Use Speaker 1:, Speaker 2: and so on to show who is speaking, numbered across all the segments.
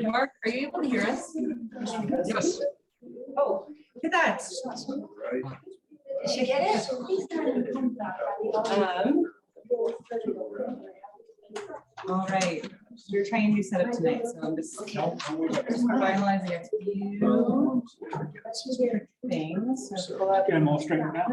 Speaker 1: Mark, are you able to hear us?
Speaker 2: Yes.
Speaker 1: Oh, look at that. Did you get it? All right. We're trying to set up tonight, so I'm just finalizing a few things. So pull up.
Speaker 2: Get them all straightened out.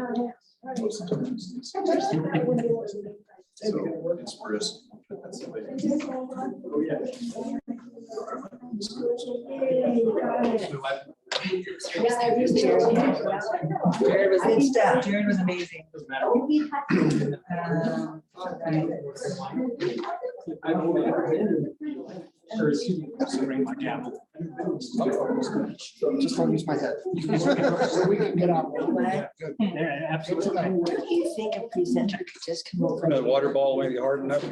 Speaker 1: Jared was amazing.
Speaker 2: Ring my gavel.
Speaker 3: Just don't use my head. So we can get out.
Speaker 2: Yeah, absolutely.
Speaker 4: What do you think a presenter could just come over?
Speaker 5: That water ball maybe hard enough.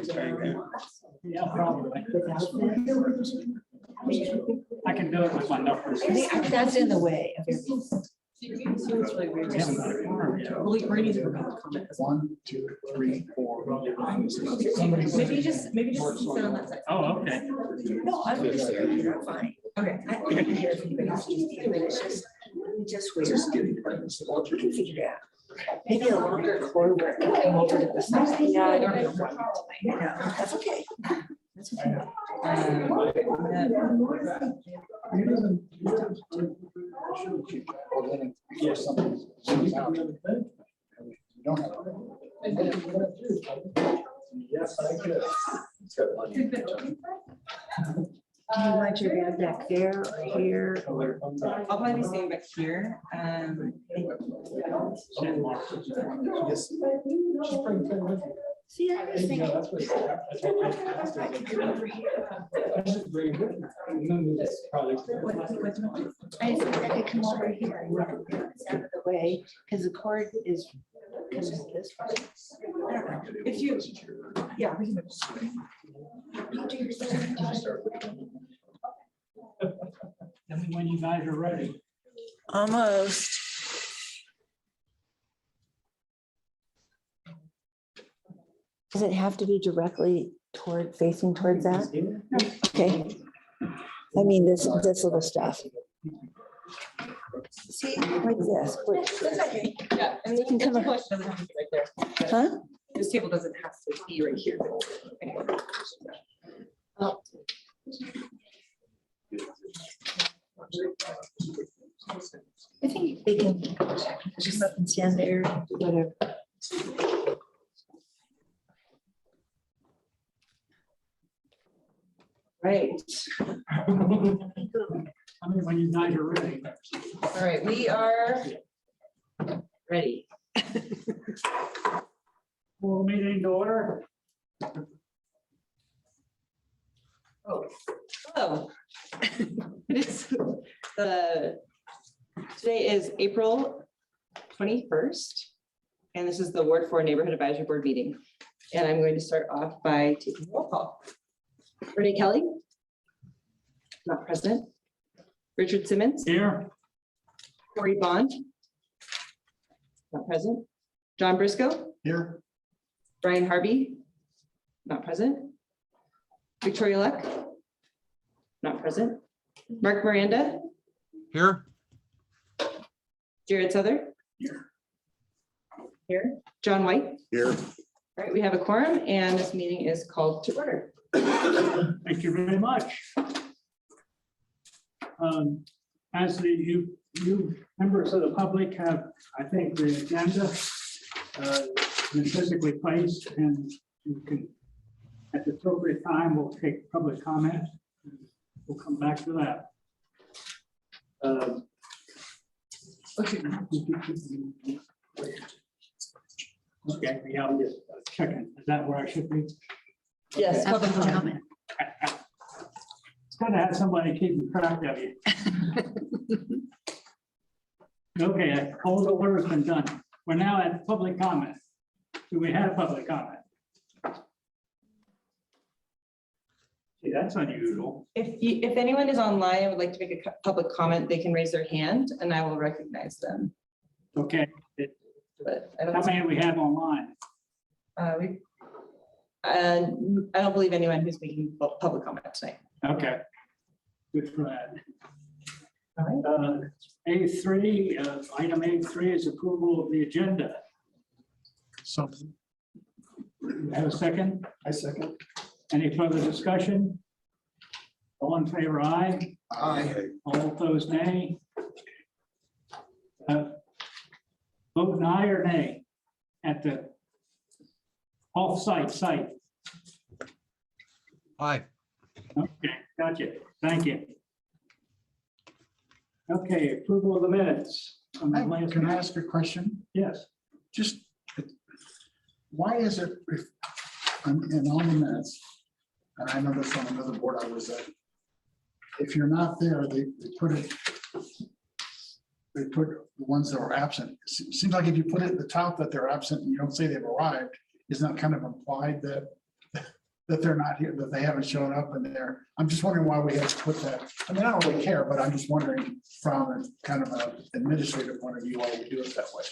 Speaker 2: Yeah, probably. I can do it with my knuckles.
Speaker 4: I think that's in the way of everything.
Speaker 1: Brady's about to comment.
Speaker 3: 1, 2, 3, 4.
Speaker 1: Maybe just sit on that side.
Speaker 2: Oh, okay.
Speaker 4: No, I'm just you're fine.
Speaker 1: Okay.
Speaker 4: I don't care if anybody's used to it, it's just weird. We can figure it out. Maybe a longer cord where it can come over to the side.
Speaker 1: Yeah, I don't know.
Speaker 4: That's okay. That's okay.
Speaker 3: Don't have
Speaker 5: Yes, I could.
Speaker 4: Do you want your band back there or here?
Speaker 1: I'll probably be staying back here.
Speaker 4: See, I was thinking. I could come over here. I just think I could come over here and it's out of the way because the cord is this way. I don't know.
Speaker 1: If you, yeah, we can.
Speaker 2: Tell me when you guys are ready.
Speaker 4: Almost. Does it have to be directly facing towards that? Okay. I mean, this little stuff. See, like this.
Speaker 1: That's okay. Yeah, and you can come push, doesn't have to be right there.
Speaker 4: Huh?
Speaker 1: This table doesn't have to be right here.
Speaker 4: Oh. I think they can just up and stand there, whatever.
Speaker 1: Right.
Speaker 2: I mean, when you guys are ready.
Speaker 1: All right, we are ready.
Speaker 2: Full meeting to order.
Speaker 1: Oh, hello. It's today is April 21st, and this is the Ward 4 Neighborhood Advisory Board meeting. And I'm going to start off by taking roll call. Renee Kelly, not present. Richard Simmons.
Speaker 2: Here.
Speaker 1: Corey Bond, not present. John Briscoe.
Speaker 3: Here.
Speaker 1: Brian Harvey, not present. Victoria Luck, not present. Mark Miranda.
Speaker 5: Here.
Speaker 1: Jared Souther. Here. John White.
Speaker 5: Here.
Speaker 1: All right, we have a quorum and this meeting is called to order.
Speaker 2: Thank you very much. As you members of the public have, I think, the agenda been physically placed, and you can, at the appropriate time, we'll take public comment. We'll come back to that. Okay, yeah, I'm just checking. Is that where I should be?
Speaker 1: Yes,
Speaker 2: Okay.
Speaker 1: public comment.
Speaker 2: It's gotta have somebody keeping track of you. Okay, all the order has been done. We're now at public comment. Do we have public comment? See, that's unusual.
Speaker 1: If anyone is online and would like to make a public comment, they can raise their hand and I will recognize them.
Speaker 2: Okay,
Speaker 1: But I
Speaker 2: how
Speaker 1: don't,
Speaker 2: many do we have online?
Speaker 1: And I don't believe anyone who's making public comment tonight.
Speaker 2: Okay. Good for that.
Speaker 1: All right.
Speaker 2: A3, item A3 is approval of the agenda.
Speaker 3: So
Speaker 2: Have a second?
Speaker 3: I second.
Speaker 2: Any further discussion? All in favor, aye.
Speaker 3: Aye.
Speaker 2: All opposed, nay. Vote aye or nay at the off-site site.
Speaker 5: Aye.
Speaker 2: Okay, gotcha. Thank you. Okay, approval of the minutes. from the last
Speaker 3: Can I
Speaker 2: meeting.
Speaker 3: ask a question?
Speaker 2: Yes.
Speaker 3: Just, why is it, in all the minutes, and I know this on another board I was at, if you're not there, they put it, they put the ones that are absent. Seems like if you put it at the top that they're absent and you don't say they've arrived, isn't that kind of implied that they're not here, that they haven't shown up and they're, I'm just wondering why we have to put that. I mean, I don't really care, but I'm just wondering from a kind of an administrative point of view, why we do it that way.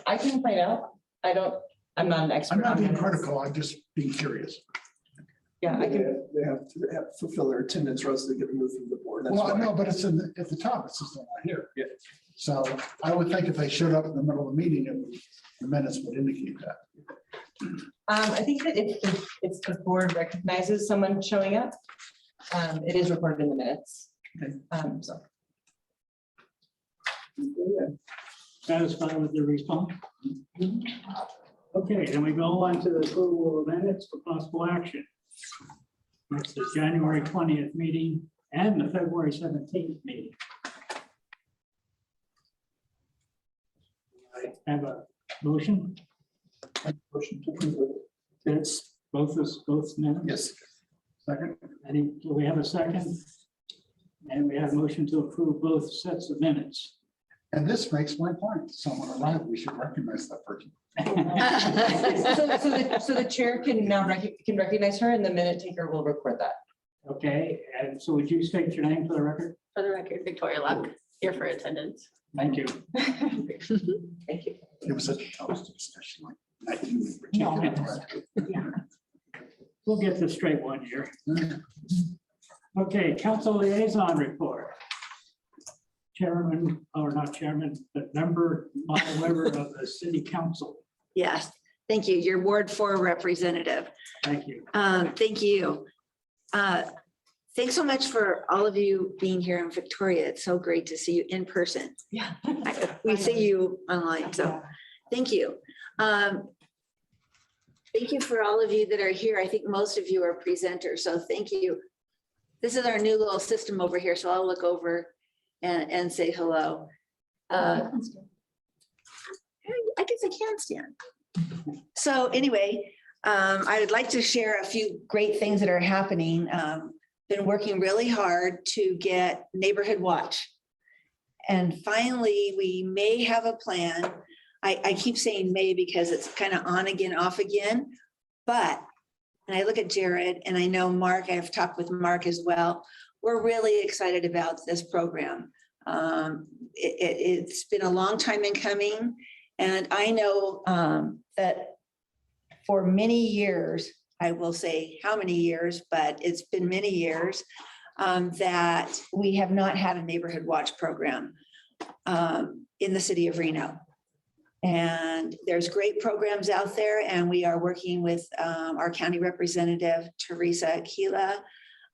Speaker 1: I can find out. I'm not an expert.
Speaker 3: I'm not
Speaker 1: on
Speaker 3: being
Speaker 1: minutes.
Speaker 3: critical, I'm just being curious.
Speaker 1: Yeah, I can,
Speaker 6: They have to fulfill their attendance or else they get removed from the board. That's
Speaker 3: Well,
Speaker 6: why.
Speaker 3: no, but it's at the top, it's just not here.
Speaker 6: Yeah.
Speaker 3: So I would think if they showed up in the middle of the meeting, the minutes would indicate that.
Speaker 1: I think that if the board recognizes someone showing up, it is recorded in the minutes.
Speaker 3: Okay.
Speaker 1: So.
Speaker 2: Satisfied with the response? Okay, then we go on to the approval of minutes for possible action. That's the January 20th meeting and the February 17th meeting. I have a motion.
Speaker 6: Motion to approve it.
Speaker 2: It's both minutes.
Speaker 6: Yes.
Speaker 3: Second,
Speaker 2: Do we have a second? And we have a motion to approve both sets of minutes.
Speaker 3: and this makes my point. Someone arrived, we should recognize that person.
Speaker 1: So the chair can now can recognize her and the minute taker will record that.
Speaker 2: Okay, and so would you state your name for the record?
Speaker 7: For the record, Victoria Luck, here for attendance.
Speaker 2: Thank you.
Speaker 1: Thank you.
Speaker 3: It was such a toast discussion, like 19 in
Speaker 2: No.
Speaker 3: particular.
Speaker 2: We'll get this straight one year. Okay, council liaison report. Chairman, or not chairman, but member of the city council.
Speaker 4: Yes, thank you. Your Ward 4 representative.
Speaker 2: Thank you.
Speaker 4: Thank you. Thanks so much for all of you being here in Victoria. It's so great to see you in person.
Speaker 1: Yeah.
Speaker 4: We see you online, so thank you. Thank you for all of you that are here. I think most of you are presenters, so thank you. This is our new little system over here, so I'll look over and say hello. I guess I can stand. So anyway, I would like to share a few great things that are happening. Been working really hard to get neighborhood watch. And finally, we may have a plan. I keep saying may because it's kind of on again, off again. But, and I look at Jared and I know Mark, I've talked with Mark as well. We're really excited about this program. It's been a long time in coming. And I know that for many years, I will say how many years, but it's been many years that we have not had a neighborhood watch program in the city of Reno. And there's great programs out there, and we are working with our county representative, Teresa Aquila,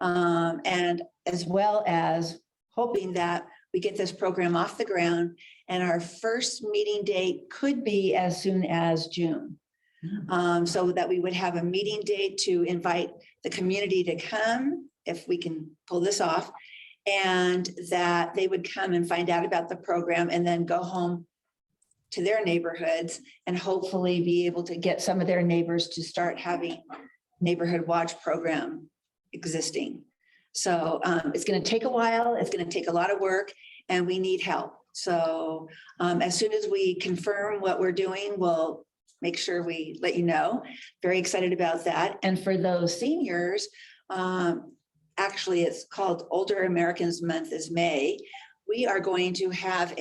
Speaker 4: and as well as hoping that we get this program off the ground. And our first meeting date could be as soon as June. So that we would have a meeting date to invite the community to come, if we can pull this off, and that they would come and find out about the program and then go home to their neighborhoods and hopefully be able to get some of their neighbors to start having neighborhood watch program existing. So it's going to take a while. It's going to take a lot of work and we need help. So as soon as we confirm what we're doing, we'll make sure we let you know. Very excited about that. And for those seniors, actually it's called Older Americans Month is May. We are going to have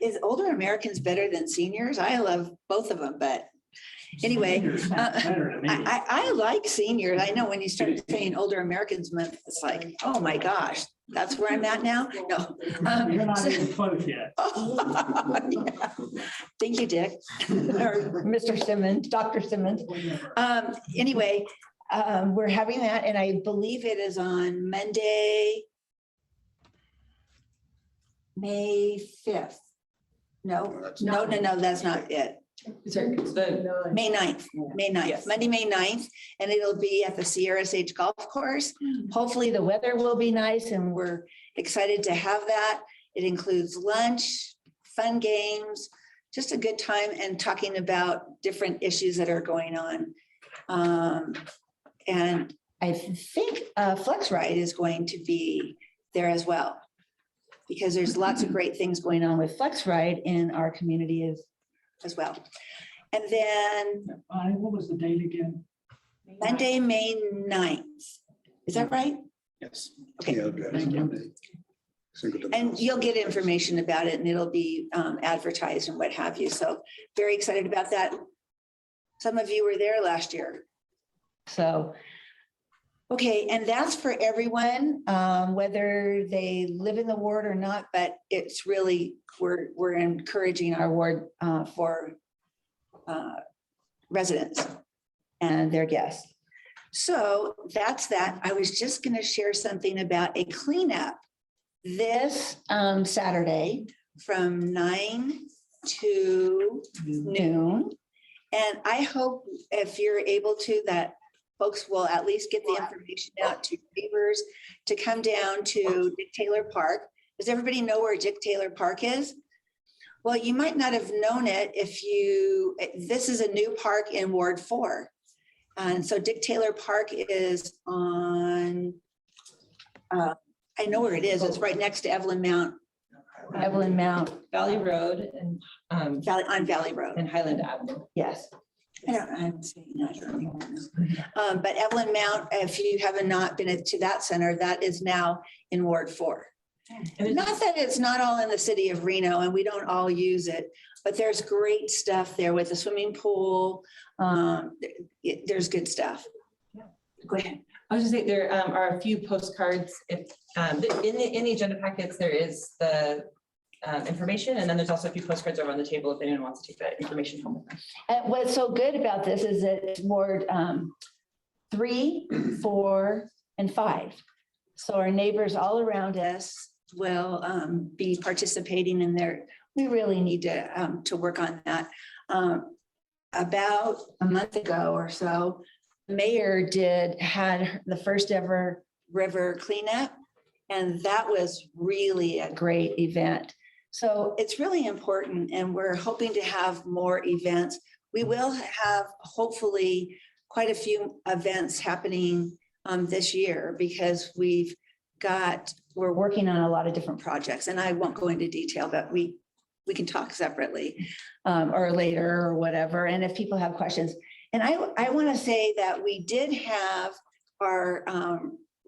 Speaker 4: is older Americans better than seniors? I love both of them, but anyway.
Speaker 2: Seniors sound better to me.
Speaker 4: I like seniors. I know when you start saying older Americans month, it's like, oh my gosh, that's where I'm at now. No.
Speaker 2: You're not
Speaker 4: so-
Speaker 2: even close yet.
Speaker 4: Yeah. Thank you, Dick, or Mr. Simmons, Dr. Simmons. Anyway, we're having that, and I believe it is on Monday, May 5th. No, that's not it.
Speaker 1: Sorry, it's the,
Speaker 4: May 9th,
Speaker 1: Yes.
Speaker 4: Monday, May 9th, and it'll be at the Sierra Sage Golf Course. Hopefully the weather will be nice and we're excited to have that. It includes lunch, fun games, just a good time and talking about different issues that are going on. And I think Flex Ride is going to be there as well, because there's lots of great things going on with Flex Ride in our community as well. And then
Speaker 2: What was the date again?
Speaker 4: Monday, May 9th. Is that right?
Speaker 3: Yes.
Speaker 4: Okay.
Speaker 3: Yeah, it's Monday. Cinco de
Speaker 4: And
Speaker 3: Mayo.
Speaker 4: you'll get information about it and it'll be advertised and what have you. So very excited about that. Some of you were there last year. So, okay, and that's for everyone, whether they live in the ward or not, but it's really, we're encouraging our ward for residents and their guests. So that's that. I was just going to share something about a cleanup this Saturday from 9 to noon. And I hope if you're able to, that folks will at least get the information out to neighbors to come down to Dick Taylor Park. Does everybody know where Dick Taylor Park is? Well, you might not have known it if this is a new park in Ward 4. And so Dick Taylor Park is on, I know where it is. It's right next to Evelyn Mount.
Speaker 1: Valley Road and,
Speaker 4: on Valley Road.
Speaker 1: and Highland Avenue.
Speaker 4: Yes. I'm saying that. I don't even know. But Evelyn Mount, if you have not been to that center, that is now in Ward 4.
Speaker 1: And it's-
Speaker 4: Not that it's not all in the city of Reno and we don't all use it, but there's great stuff there with the swimming pool. There's good stuff. Go ahead.
Speaker 1: I was just saying, there are a few postcards. If in the agenda packets, there is the information, and then there's also a few postcards over on the table if anyone wants to take that information home with them.
Speaker 4: And what's so good about this is that it's Ward 3, 4, and 5. So our neighbors all around us will be participating in there. We really need to work on that. About a month ago or so, the mayor had the first ever river cleanup, and that was really a great event. So it's really important, and we're hoping to have more events. We will have hopefully quite a few events happening this year because we're working on a lot of different projects, and I won't go into detail, but we can talk separately or later or whatever. And if people have questions, and I want to say that we did have our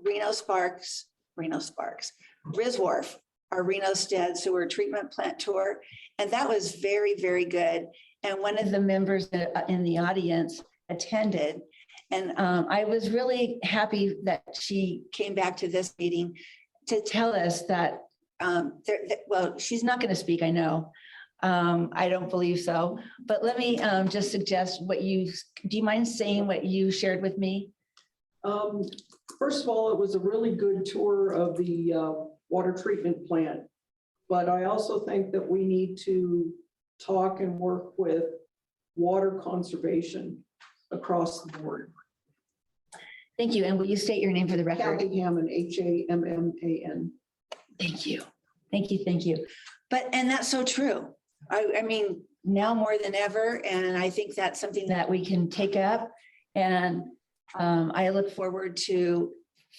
Speaker 4: Reno Sparks, Riz Wharf, our Reno Stead Sewer Treatment Plant tour. And that was very, very good. And one of the members in the audience attended. And I was really happy that she came back to this meeting to tell us that, well, she's not going to speak, I know. I don't believe so, but let me just suggest do you mind saying what you shared with me?
Speaker 6: First of all, it was a really good tour of the water treatment plant. But I also think that we need to talk and work with water conservation across the board.
Speaker 4: Thank you. And will you state your name for the record?
Speaker 6: Kathy Hammond, Hamman.
Speaker 4: Thank you. Thank you. Thank you. And that's so true. I mean, now more than ever. And I think that's something that we can take up. And I look forward to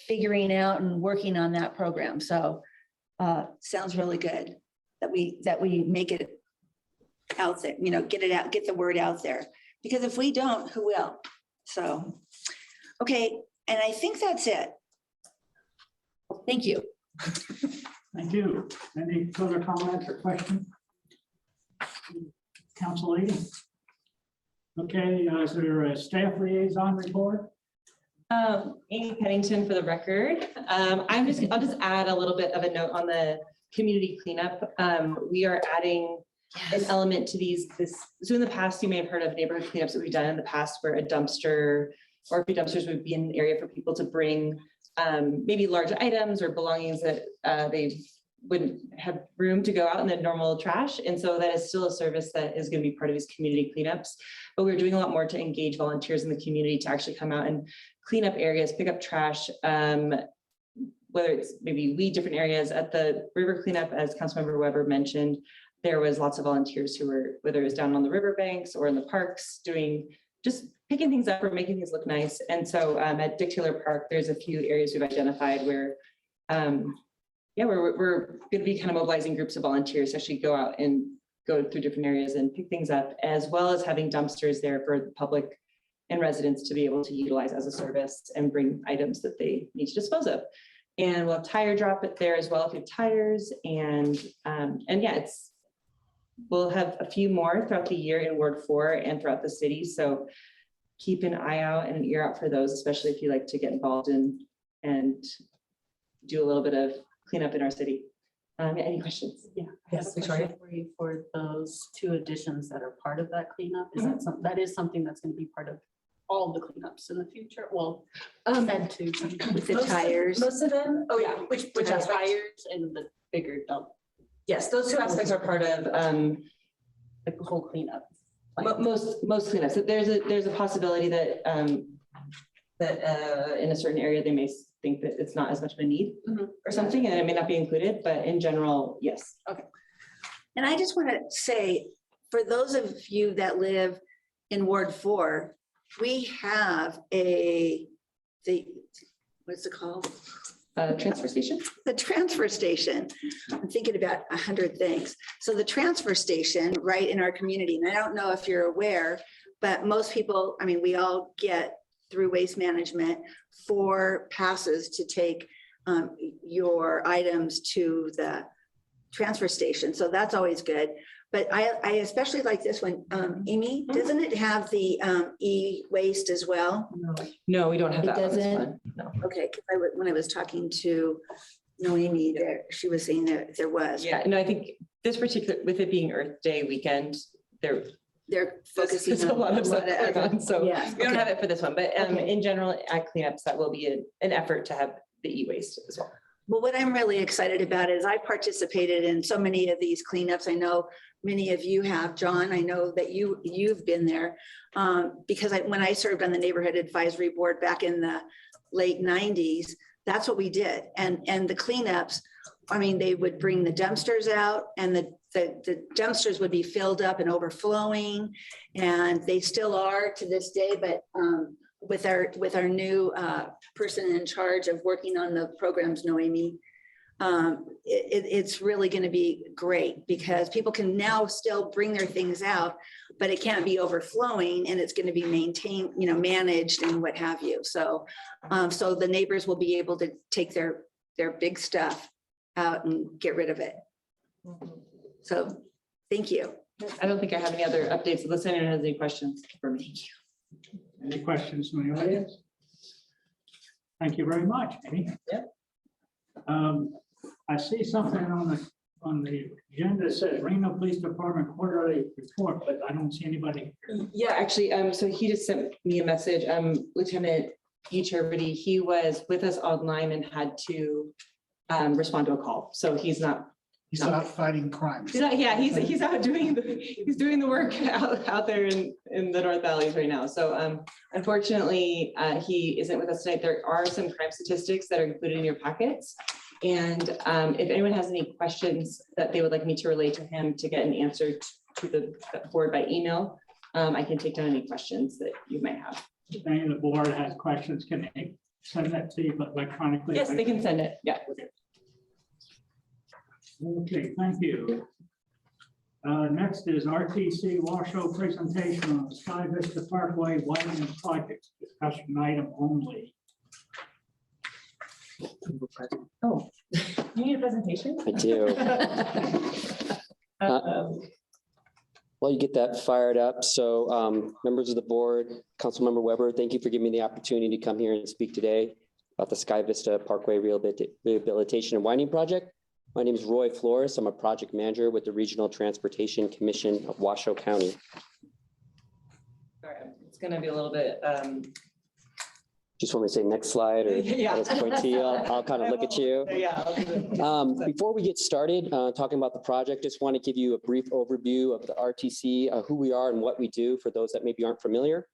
Speaker 4: figuring out and working on that program. So sounds really good that we make it out there, get it out, get the word out there. Because if we don't, who will? So, okay. And I think that's it. Thank you.
Speaker 2: Thank you. Any further comments or questions? Council lady? Okay, is there a staff liaison report?
Speaker 1: Amy Pennington for the record. I'll just add a little bit of a note on the community cleanup. We are adding an element to so in the past, you may have heard of neighborhood cleanups that we've done in the past where a dumpster or a few dumpsters would be an area for people to bring maybe large items or belongings that they wouldn't have room to go out in the normal trash. And so that is still a service that is going to be part of these community cleanups. But we're doing a lot more to engage volunteers in the community to actually come out and clean up areas, pick up trash, whether it's maybe weed different areas. At the river cleanup, as Councilmember Weber mentioned, there was lots of volunteers who were, whether it was down on the riverbanks or in the parks, just picking things up or making things look nice. And so at Dick Taylor Park, there's a few areas we've identified where we're going to be kind of mobilizing groups of volunteers to actually go out and go through different areas and pick things up, as well as having dumpsters there for the public and residents to be able to utilize as a service and bring items that they need to dispose of. And we'll have tire drop it there as well if you have tires. And we'll have a few more throughout the year in Ward 4 and throughout the city. So keep an eye out and an ear out for those, especially if you like to get involved in and do a little bit of cleanup in our city. Any questions?
Speaker 7: Yeah.
Speaker 1: Yes, Victoria.
Speaker 7: For you for those 2 additions that are part of that cleanup, is that something, that is something that's going to be part of all the cleanups in the future? Well, said to.
Speaker 4: With the tires.
Speaker 8: Most of them, oh yeah, which
Speaker 7: The
Speaker 8: aspect?
Speaker 7: tires and the bigger dump,
Speaker 1: Yes, those 2 aspects are part of
Speaker 7: like the whole cleanup.
Speaker 1: most cleanups. So there's a possibility that in a certain area, they may think that it's not as much of a need or something, and it may not be included, but in general, yes.
Speaker 4: And I just want to say, for those of you that live in Ward 4, we have what's it called?
Speaker 1: Transfer station?
Speaker 4: The transfer station. I'm thinking about 100 things. So the transfer station right in our community, and I don't know if you're aware, but most people, I mean, we all get through Waste Management 4 passes to take your items to the transfer station. So that's always good. But I especially like this one. Amy, doesn't it have the e-waste as well?
Speaker 1: No, we don't have
Speaker 4: It
Speaker 1: that. This
Speaker 4: doesn't?
Speaker 1: one. No.
Speaker 4: Okay, because when I was talking to Noemi there, she was saying that there was.
Speaker 1: Yeah, no, I think this particular, with it being Earth Day weekend,
Speaker 4: They're focusing
Speaker 1: there's a
Speaker 4: on
Speaker 1: lot of stuff going on, so
Speaker 4: Yeah,
Speaker 1: we don't
Speaker 4: okay.
Speaker 1: have it for this one, but
Speaker 4: Okay.
Speaker 1: in general, at cleanups, that will be an effort to have the e-waste as well.
Speaker 4: Well, what I'm really excited about is I participated in so many of these cleanups. I know many of you have, John. I know that you've been there because when I served on the Neighborhood Advisory Board back in the late 90s, that's what we did. And the cleanups, I mean, they would bring the dumpsters out and the dumpsters would be filled up and overflowing, and they still are to this day. But with our new person in charge of working on the programs, Noemi, it's really going to be great because people can now still bring their things out, but it can't be overflowing, and it's going to be maintained, managed and what have you. So the neighbors will be able to take their big stuff out and get rid of it. So thank you.
Speaker 1: I don't think I have any other updates unless anyone has any questions for me.
Speaker 2: Any questions from the audience? Thank you very much, Amy.
Speaker 1: Yep.
Speaker 2: I see something on the agenda that says Reno Police Department quarterly report, but I don't see anybody here.
Speaker 1: Yeah, actually, so he just sent me a message, Lieutenant Uchervity, he was with us online and had to respond to a call. So he's not
Speaker 3: fighting crimes.
Speaker 1: he's out doing the work out there in the North Valleys right now. So unfortunately, he isn't with us tonight. There are some crime statistics that are included in your packets. And if anyone has any questions that they would like me to relay to him to get an answer to the board by email, I can take down any questions that you might have.
Speaker 2: If any of the board has questions, can they send that to you electronically?
Speaker 1: Yes, they can send it. Yeah.
Speaker 2: Okay, thank you. Next is RTC Washoe presentation on the Sky Vista Parkway widening project, discussion item only.
Speaker 1: Oh, you need a presentation?
Speaker 9: I do.
Speaker 8: While you get that fired up, so members of the board, Councilmember Weber, thank you for giving me the opportunity to come here and speak today about the Sky Vista Parkway Rehabilitation and Winding Project. My name is Roy Flores. I'm a project manager with the Regional Transportation Commission of Washoe County.
Speaker 1: All right, it's gonna be a little bit,
Speaker 8: Just want me to say next slide, or
Speaker 1: Yeah.
Speaker 8: I'll just point to you. I'll kind of look at you.
Speaker 1: Yeah. I'll do it.
Speaker 8: Before we get started talking about the project, just want to give you a brief overview of the RTC, who we are and what we do for those that maybe aren't familiar.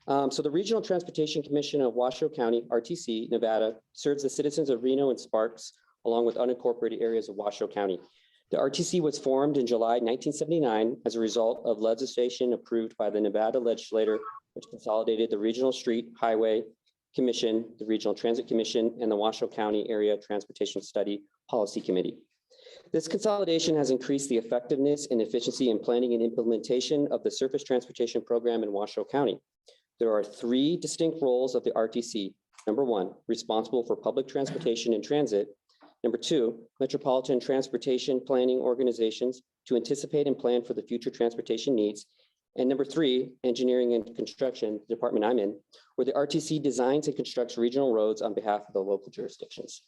Speaker 8: So the Regional Transportation Commission of Washoe County, RTC, Nevada, serves the citizens of Reno and Sparks, along with unincorporated areas of Washoe County. The RTC was formed in July 1979 as a result of legislation approved by the Nevada legislature, which consolidated the Regional Street Highway Commission, the Regional Transit Commission, and the Washoe County Area Transportation Study Policy Committee. This consolidation has increased the effectiveness and efficiency in planning and implementation of the surface transportation program in Washoe County. There are three distinct roles of the RTC. Number one, responsible for public transportation and transit. Number two, metropolitan transportation planning organizations to anticipate and plan for the future transportation needs. And number three, engineering and construction, the department I'm in, where the RTC designs and constructs regional roads on behalf of the local jurisdictions.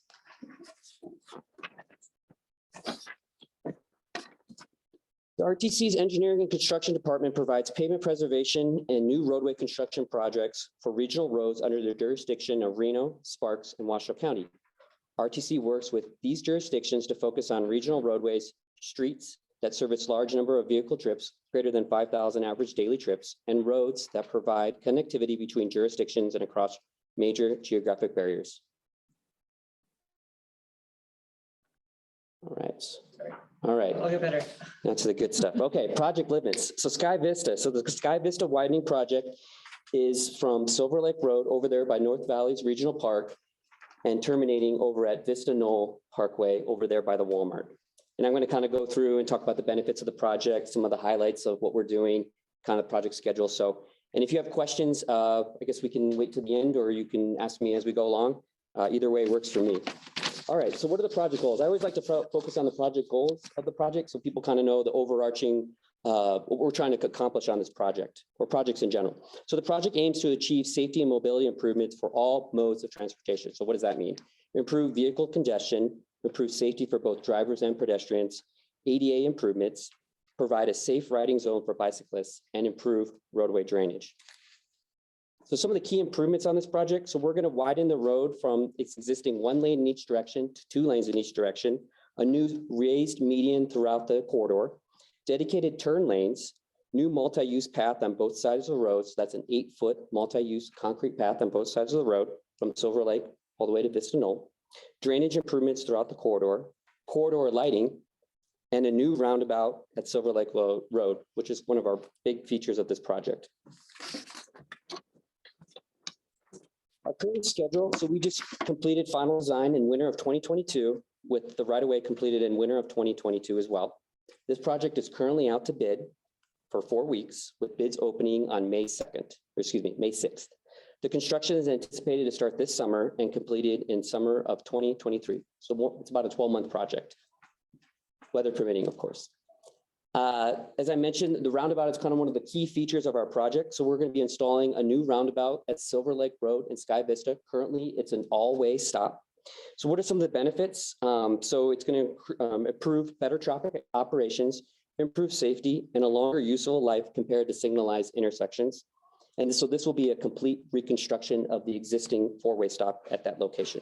Speaker 8: The RTC's engineering and construction department provides pavement preservation and new roadway construction projects for regional roads under the jurisdiction of Reno, Sparks, and Washoe County. RTC works with these jurisdictions to focus on regional roadways, streets that service large number of vehicle trips, greater than 5,000 average daily trips, and roads that provide connectivity between jurisdictions and across major geographic barriers. All right. All right.
Speaker 1: I'll get better.
Speaker 8: That's the good stuff. Okay, project limits. So Sky Vista. So the Sky Vista widening project is from Silver Lake Road over there by North Valleys Regional Park and terminating over at Vista Knoll Parkway over there by the Walmart. And I'm going to kind of go through and talk about the benefits of the project, some of the highlights of what we're doing, kind of project schedule. So, and if you have questions, I guess we can wait to the end, or you can ask me as we go along. Either way works for me. All right, so what are the project goals? I always like to focus on the project goals of the project so people kind of know the overarching, what we're trying to accomplish on this project, or projects in general. So the project aims to achieve safety and mobility improvements for all modes of transportation. So what does that mean? Improve vehicle congestion, improve safety for both drivers and pedestrians, ADA improvements, provide a safe riding zone for bicyclists, and improve roadway drainage. So some of the key improvements on this project. So we're going to widen the road from its existing 1 lane in each direction to 2 lanes in each direction, a new raised median throughout the corridor, dedicated turn lanes, new multi-use path on both sides of the road. So that's an 8-foot multi-use concrete path on both sides of the road from Silver Lake all the way to Vista Knoll, drainage improvements throughout the corridor, corridor lighting, and a new roundabout at Silver Lake Road, which is one of our big features of this project. Our current schedule, so we just completed final design in winter of 2022 with the right-of-way completed in winter of 2022 as well. This project is currently out to bid for 4 weeks with bids opening on May 6th. The construction is anticipated to start this summer and completed in summer of 2023. So it's about a 12-month project, weather permitting, of course. As I mentioned, the roundabout is kind of one of the key features of our project. So we're going to be installing a new roundabout at Silver Lake Road in Sky Vista. Currently, it's an all-way stop. So what are some of the benefits? So it's going to improve better traffic operations, improve safety, and a longer useful life compared to signalized intersections. And so this will be a complete reconstruction of the existing 4-way stop at that location.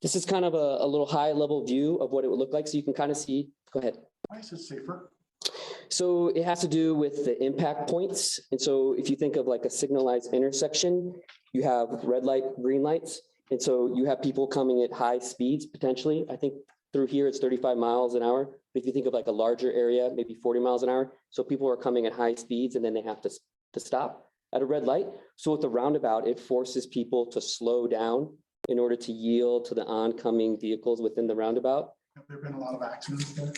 Speaker 8: This is kind of a little high-level view of what it would look like. So you can kind of see, go ahead.
Speaker 3: Why is it safer?
Speaker 8: So it has to do with the impact points. And so if you think of like a signalized intersection, you have red light, green lights. And so you have people coming at high speeds potentially. I think through here it's 35 miles an hour. If you think of like a larger area, maybe 40 miles an hour. So people are coming at high speeds and then they have to stop at a red light. So with the roundabout, it forces people to slow down in order to yield to the oncoming vehicles within the roundabout.
Speaker 3: Have there been a lot of accidents there?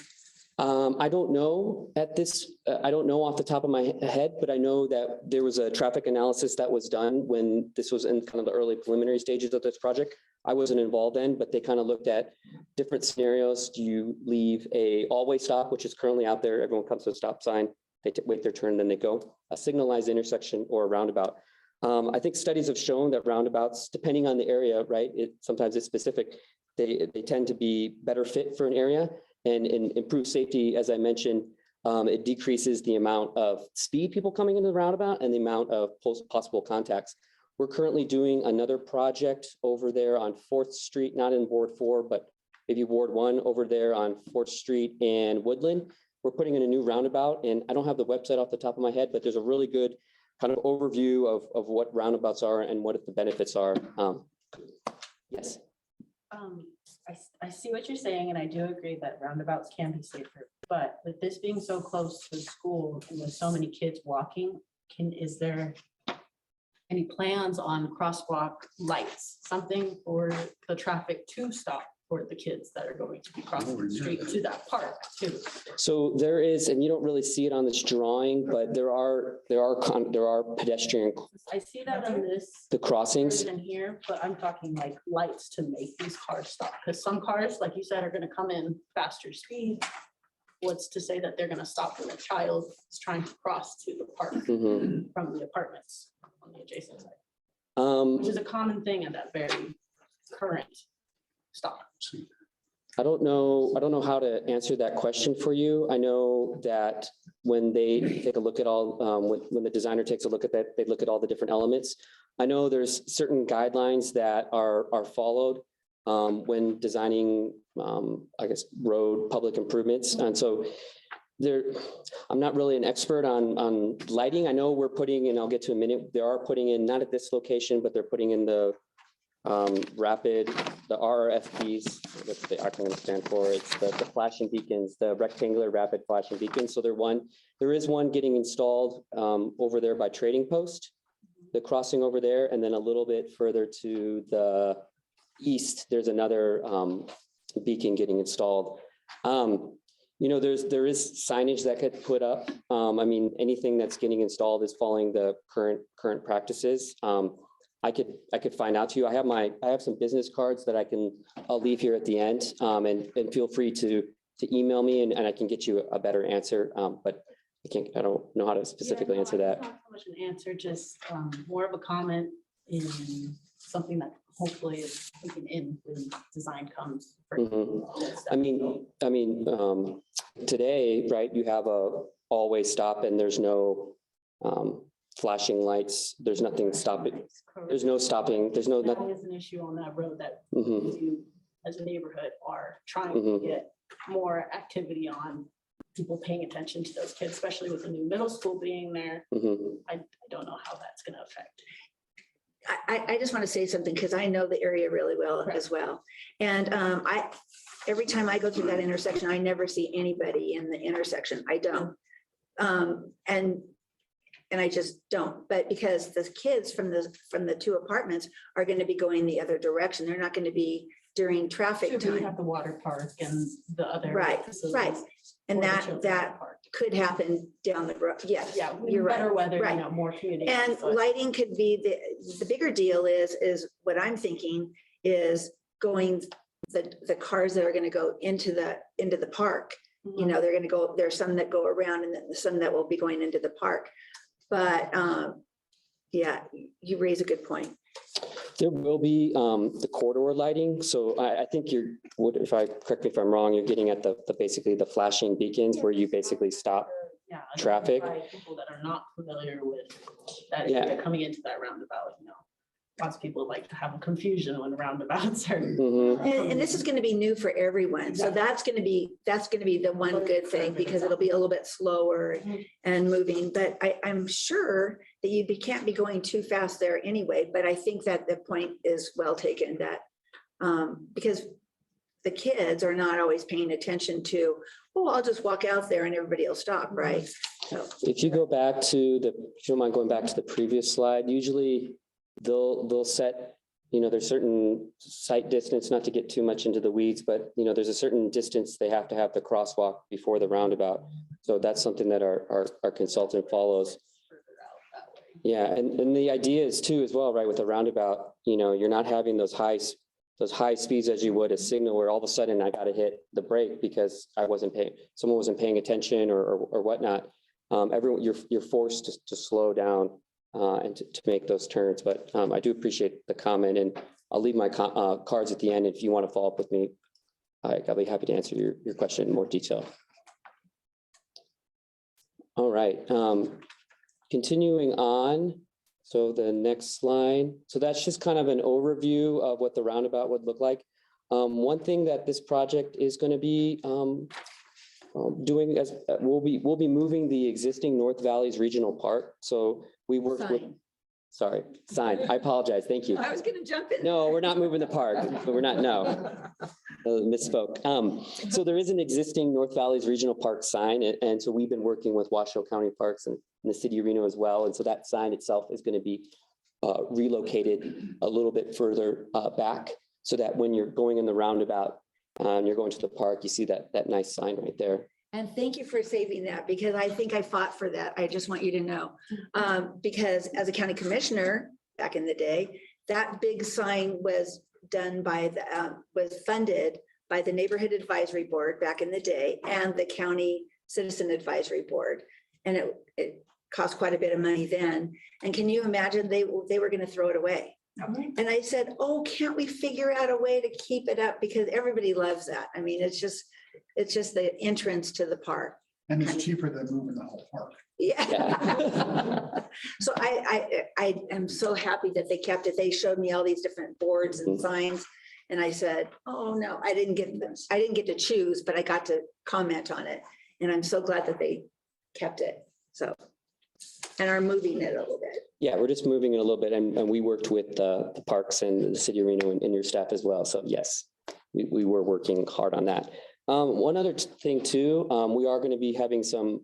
Speaker 8: I don't know I don't know off the top of my head, but I know that there was a traffic analysis that was done when this was in kind of the early preliminary stages of this project. I wasn't involved in, but they kind of looked at different scenarios. Do you leave a all-way stop, which is currently out there? Everyone comes to a stop sign, they wait their turn, then they go. A signalized intersection or a roundabout. I think studies have shown that roundabouts, depending on the area, right? Sometimes it's specific. They tend to be better fit for an area and improve safety, as I mentioned. It decreases the amount of speed people coming into the roundabout and the amount of possible contacts. We're currently doing another project over there on 4th Street, not in Ward 4, but maybe Ward 1 over there on 4th Street and Woodland. We're putting in a new roundabout, and I don't have the website off the top of my head, but there's a really good kind of overview of what roundabouts are and what the benefits are. Yes.
Speaker 7: I see what you're saying, and I do agree that roundabouts can be safer, but with this being so close to the school and with so many kids walking, is there any plans on crosswalk lights, something for the traffic to stop for the kids that are going to be crossing the street to that park too?
Speaker 8: So there is, and you don't really see it on this drawing, but there are pedestrian,
Speaker 7: I see that on this.
Speaker 8: the crossings.
Speaker 7: In here, but I'm talking like lights to make these cars stop, because some cars, like you said, are gonna come in faster speed. What's to say that they're gonna stop when a child is trying to cross to the park
Speaker 8: Mhm.
Speaker 7: from the apartments on the adjacent side,
Speaker 8: Um,
Speaker 7: which is a common thing at that very current stop.
Speaker 8: I don't know how to answer that question for you. I know that when they take a look at all, when the designer takes a look at that, they look at all the different elements. I know there's certain guidelines that are followed when designing, I guess, road public improvements. And so I'm not really an expert on lighting. I know we're putting, and I'll get to in a minute, they are putting in, not at this location, but they're putting in the RRFBs, that's the acronym stand for. It's the flashing beacons, the rectangular rapid flashing beacons. So there is one getting installed over there by Trading Post, the crossing over there, and then a little bit further to the east, there's another beacon getting installed. There is signage that could put up. I mean, anything that's getting installed is following the current practices. I could find out to you. I have some business cards that I'll leave here at the end, and feel free to email me and I can get you a better answer. But I don't know how to specifically answer that.
Speaker 7: Not so much an answer, just more of a comment in something that hopefully is taken in when design comes.
Speaker 8: I mean, today, right, you have a always stop and there's no flashing lights. There's nothing stopping. There's no stopping. There's no.
Speaker 7: That is an issue on that road that you as a neighborhood are trying to get more activity on, people paying attention to those kids, especially with the new middle school being there. I don't know how that's going to affect.
Speaker 4: I just want to say something because I know the area really well as well. And every time I go through that intersection, I never see anybody in the intersection. I don't. And I just don't. But because the kids from the two apartments are going to be going the other direction, they're not going to be during traffic
Speaker 7: We
Speaker 4: time.
Speaker 7: have the water park and the other.
Speaker 4: Right.
Speaker 7: facilities
Speaker 4: And
Speaker 7: for the children's
Speaker 4: that
Speaker 7: park.
Speaker 4: could happen down the road. Yes,
Speaker 7: Yeah,
Speaker 4: you're right.
Speaker 7: better weather,
Speaker 4: Right.
Speaker 7: more community.
Speaker 4: And lighting could be, the bigger deal is what I'm thinking is going, the cars that are gonna go into the park. You know, they're gonna go, there's some that go around and then some that will be going into the park. But yeah, you raise a good point.
Speaker 8: There will be the corridor lighting. So I think correct me if I'm wrong, you're getting at the basically the flashing beacons where you basically stop.
Speaker 7: Yeah.
Speaker 8: Traffic.
Speaker 7: People that are not familiar with that
Speaker 8: Yeah.
Speaker 7: area coming into that roundabout, lots of people like to have a confusion when roundabouts are.
Speaker 4: And this is gonna be new for everyone. So that's gonna be the one good thing because it'll be a little bit slower and moving. But I'm sure that you can't be going too fast there anyway. But I think that the point is well taken that because the kids are not always paying attention to, oh, I'll just walk out there and everybody will stop, right? So
Speaker 8: If you go back to if you don't mind going back to the previous slide, usually they'll set, there's certain sight distance, not to get too much into the weeds, but there's a certain distance they have to have the crosswalk before the roundabout. So that's something that our consultant follows. Yeah, and the idea is too as well, right, with the roundabout, you're not having those high those high speeds as you would a signal where all of a sudden I got to hit the brake because someone wasn't paying attention or whatnot. You're forced to slow down and to make those turns. But I do appreciate the comment, and I'll leave my cards at the end. If you want to follow up with me, I'll be happy to answer your question in more detail. All right, continuing on. So the next slide. So that's just kind of an overview of what the roundabout would look like. One thing that this project is going to be doing as we'll be moving the existing North Valleys Regional Park. So we work with. Sorry, sign. I apologize. Thank you.
Speaker 4: I was going to jump in.
Speaker 8: No, we're not moving the park. We're not. No, misspoke. So there is an existing North Valleys Regional Park sign, and so we've been working with Washoe County Parks and the city of Reno as well. And so that sign itself is going to be relocated a little bit further back, so that when you're going in the roundabout and you're going to the park, you see that nice sign right there.
Speaker 4: And thank you for saving that, because I think I fought for that. I just want you to know. Because as a county commissioner back in the day, that big sign was done by was funded by the Neighborhood Advisory Board back in the day and the County Citizen Advisory Board. And it cost quite a bit of money then. And can you imagine they were going to throw it away? And I said, oh, can't we figure out a way to keep it up? Because everybody loves that. I mean, it's just the entrance to the park.
Speaker 3: And it's cheaper than moving the whole park.
Speaker 4: Yeah. So I am so happy that they kept it. They showed me all these different boards and signs. And I said, oh, no, I didn't get to choose, but I got to comment on it. And I'm so glad that they kept it. So, and are moving it a little bit.
Speaker 8: Yeah, we're just moving it a little bit. And we worked with the parks and the city of Reno and your staff as well. So yes, we were working hard on that. One other thing too, we are going to be having some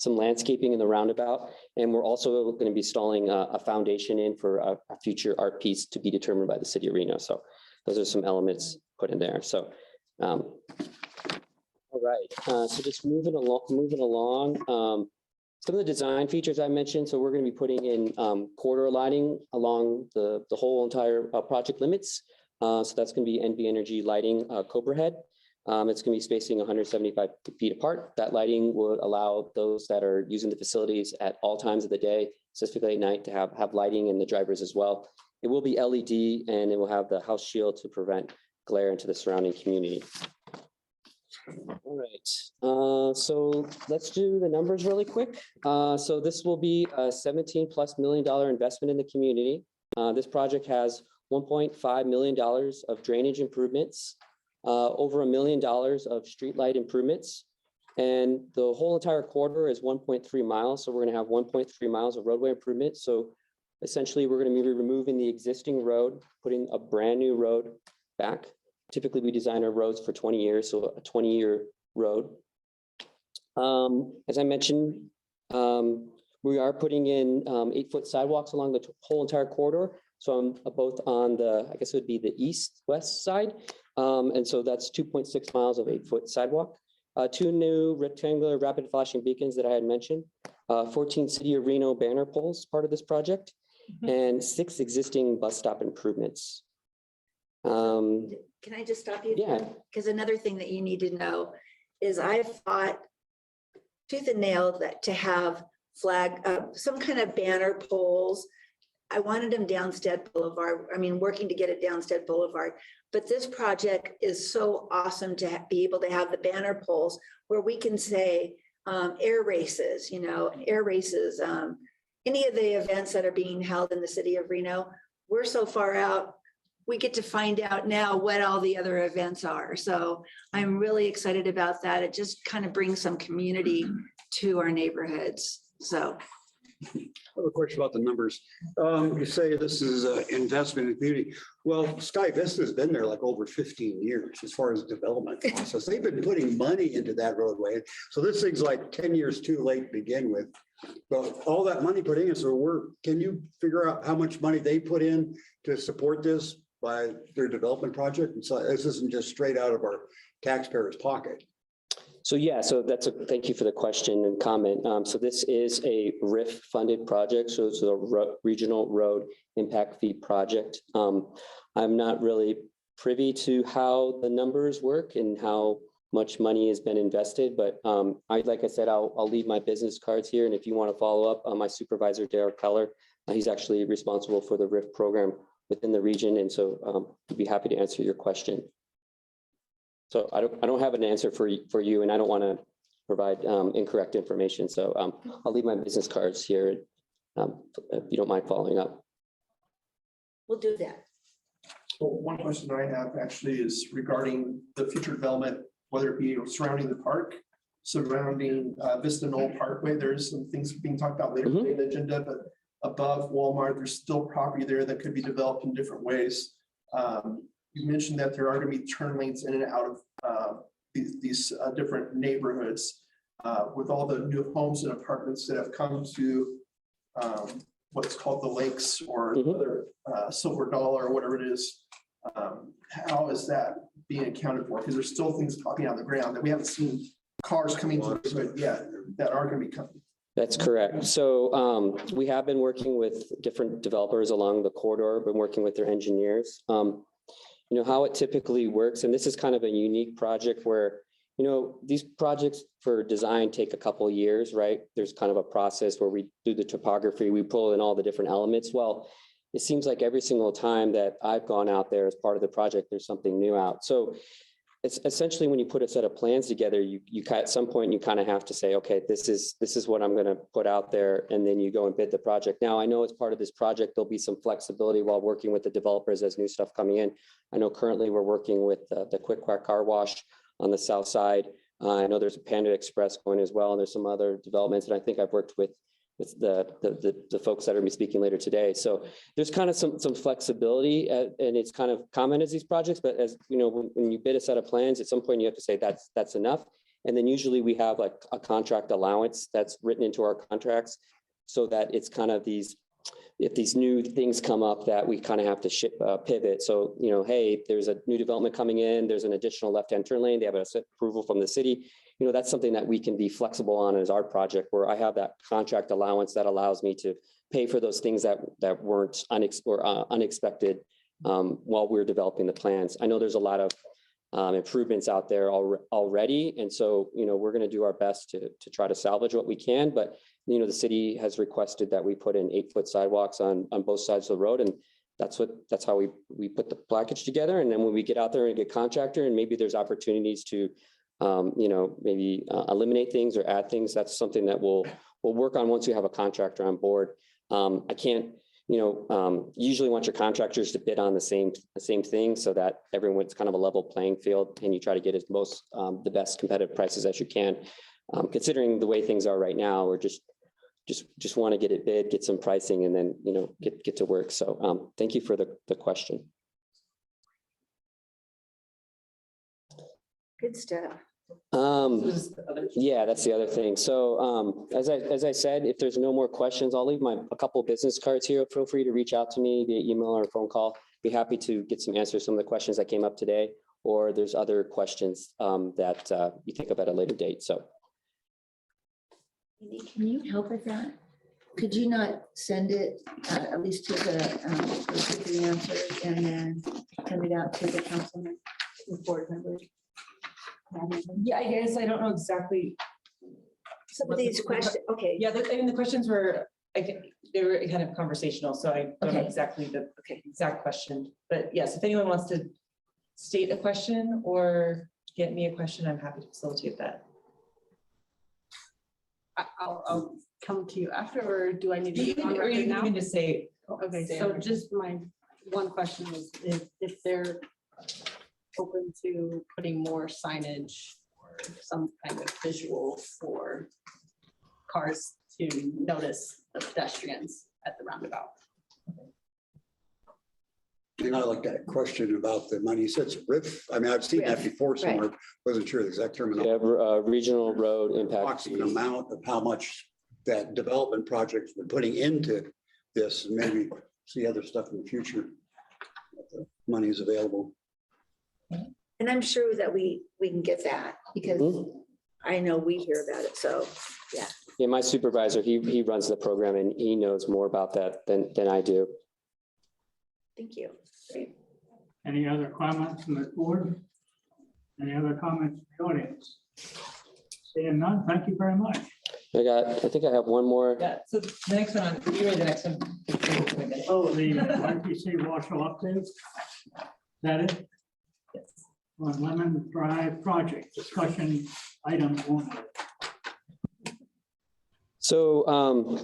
Speaker 8: landscaping in the roundabout, and we're also going to be installing a foundation in for a future art piece to be determined by the city of Reno. So those are some elements put in there. So, all right. So just moving along. Some of the design features I mentioned. So we're going to be putting in corridor lighting along the whole entire project limits. So that's going to be NV Energy lighting Cobra Head. It's going to be spacing 175 feet apart. That lighting would allow those that are using the facilities at all times of the day, specifically at night, to have lighting, and the drivers as well. It will be LED, and it will have the house shield to prevent glare into the surrounding community. All right, so let's do the numbers really quick. So this will be a $17+ million investment in the community. This project has $1.5 million of drainage improvements, over $1 million of streetlight improvements, and the whole entire corridor is 1.3 miles. So we're going to have 1.3 miles of roadway improvements. So essentially, we're going to be removing the existing road, putting a brand new road back. Typically, we design our roads for 20 years, so a 20-year road. As I mentioned, we are putting in 8-foot sidewalks along the whole entire corridor. So I'm both on the, I guess it would be the east-west side. And so that's 2.6 miles of 8-foot sidewalk. 2 new rectangular rapid flashing beacons that I had mentioned, 14 City of Reno banner poles, part of this project, and 6 existing bus stop improvements.
Speaker 4: Can I just stop you?
Speaker 8: Yeah.
Speaker 4: Because another thing that you need to know is I've fought tooth and nail that to have some kind of banner poles. I wanted them Downstead Boulevard. I mean, working to get it Downstead Boulevard. But this project is so awesome to be able to have the banner poles where we can say air races, any of the events that are being held in the city of Reno. We're so far out, we get to find out now what all the other events are. So I'm really excited about that. It just kind of brings some community to our neighborhoods. So.
Speaker 5: I have a question about the numbers. You say this is an investment in community. Well, Sky Vista has been there like over 15 years as far as development process. They've been putting money into that roadway. So this thing's like 10 years too late to begin with. But all that money put in, so can you figure out how much money they put in to support this by their development project? And so this isn't just straight out of our taxpayers' pocket.
Speaker 8: So yeah, so thank you for the question and comment. So this is a RIF funded project. So it's a regional road impact fee project. I'm not really privy to how the numbers work and how much money has been invested, but like I said, I'll leave my business cards here, and if you want to follow up, my supervisor, Derek Keller, he's actually responsible for the RIF program within the region, and so I'd be happy to answer your question. So I don't have an answer for you, and I don't want to provide incorrect information, so I'll leave my business cards here, if you don't mind following up.
Speaker 4: We'll do that.
Speaker 9: Well, one question I have actually is regarding the future development, whether it be surrounding the park, surrounding Vista Knoll Parkway. There's some things being talked about later in the agenda, but above Walmart, there's still property there that could be developed in different ways. You mentioned that there are going to be turn lanes in and out of these different neighborhoods. With all the new homes and apartments that have come to what's called the Lakes or other Silver Dollar or whatever it is, how is that being accounted for? Because there's still things popping out of the ground that we haven't seen cars coming to the neighborhood yet that are going to be coming.
Speaker 8: That's correct. So we have been working with different developers along the corridor, been working with their engineers. You know, how it typically works, and this is kind of a unique project where, you know, these projects for design take a couple of years, right? There's kind of a process where we do the topography, we pull in all the different elements. Well, it seems like every single time that I've gone out there as part of the project, there's something new out. So it's essentially when you put a set of plans together, you at some point you kind of have to say, okay, this is what I'm going to put out there, and then you go and bid the project. Now I know as part of this project there'll be some flexibility while working with the developers as new stuff coming in. I know currently we're working with the Quick Quack Car Wash on the south side. I know there's a Panda Express going as well, and there's some other developments, and I think I've worked with the folks that are going to be speaking later today. So there's kind of some flexibility, and it's kind of common as these projects, but as you know, when you bid a set of plans, at some point you have to say that's enough. And then usually we have like a contract allowance that's written into our contracts so that it's kind of if these new things come up that we kind of have to pivot. So, you know, hey, there's a new development coming in, there's an additional left-hand turn lane, they have approval from the city. You know, that's something that we can be flexible on as our project, where I have that contract allowance that allows me to pay for those things that weren't unexpected while we're developing the plans. I know there's a lot of improvements out there already. And so, you know, we're going to do our best to try to salvage what we can, but you know, the city has requested that we put in 8-foot sidewalks on both sides of the road. And that's how we put the package together. And then when we get out there and get contractor, and maybe there's opportunities to, you know, maybe eliminate things or add things, that's something that we'll work on once we have a contractor on board. I can't, you know, usually want your contractors to bid on the same thing so that everyone's kind of a level playing field, and you try to get as the best competitive prices as you can. Considering the way things are right now, we're just want to get it bid, get some pricing, and then, you know, get to work. So thank you for the question.
Speaker 4: Good stuff.
Speaker 8: Yeah, that's the other thing. So as I said, if there's no more questions, I'll leave a couple of business cards here. Feel free to reach out to me via email or phone call. Be happy to get some answers to some of the questions that came up today, or there's other questions that you think of at a later date. So.
Speaker 4: Can you help with that? Could you not send it at least to the answers and then send it out to the councilman, the board members?
Speaker 1: Yeah, I guess I don't know exactly.
Speaker 4: Some of these questions, okay.
Speaker 1: Yeah, I mean, the questions were, they were kind of conversational, so I don't know exactly the exact question. But yes, if anyone wants to state a question or get me a question, I'm happy to facilitate that.
Speaker 7: I'll come to you after, or do I need to?
Speaker 1: You can just say.
Speaker 7: Okay, so just my one question is if they're open to putting more signage or some kind of visual for cars to notice the pedestrians at the roundabout.
Speaker 5: And I like that question about the money. You said it's RIF. I mean, I've seen that before somewhere. Wasn't sure the exact terminology.
Speaker 8: Yeah, regional road impact.
Speaker 5: Approximate amount of how much that development project's been putting into this, and maybe see other stuff in the future. Money is available.
Speaker 4: And I'm sure that we can get that because I know we hear about it. So, yeah.
Speaker 8: Yeah, my supervisor, he runs the program and he knows more about that than I do.
Speaker 4: Thank you. Great.
Speaker 2: Any other comments from the board? Any other comments from the audience? Seeing none, thank you very much.
Speaker 8: I think I have one more.
Speaker 1: Yeah, so the next one, you read the next one.
Speaker 2: Oh, the RTC Marshall update. Is that it?
Speaker 1: Yes.
Speaker 2: On Lemon Drive project discussion item only.
Speaker 8: So I'm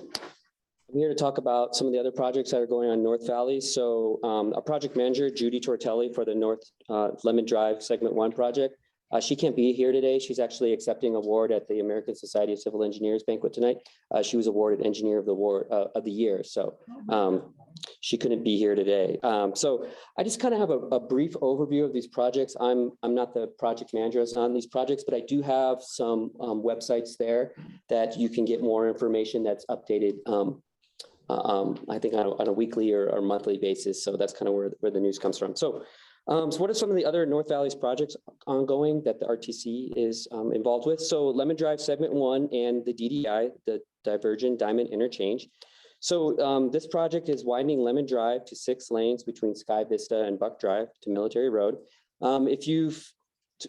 Speaker 8: here to talk about some of the other projects that are going on in North Valley. So our project manager, Judy Tortelli, for the North Lemon Drive Segment 1 project. She can't be here today. She's actually accepting an award at the American Society of Civil Engineers banquet tonight. She was awarded Engineer of the Year. So she couldn't be here today. So I just kind of have a brief overview of these projects. I'm not the project manager on these projects, but I do have some websites there that you can get more information that's updated. I think on a weekly or monthly basis. So that's kind of where the news comes from. So what are some of the other North Valley's projects ongoing that the RTC is involved with? So Lemon Drive Segment 1 and the DDI, the Divergent Diamond Interchange. So this project is widening Lemon Drive to 6 lanes between Sky Vista and Buck Drive to Military Road. If you've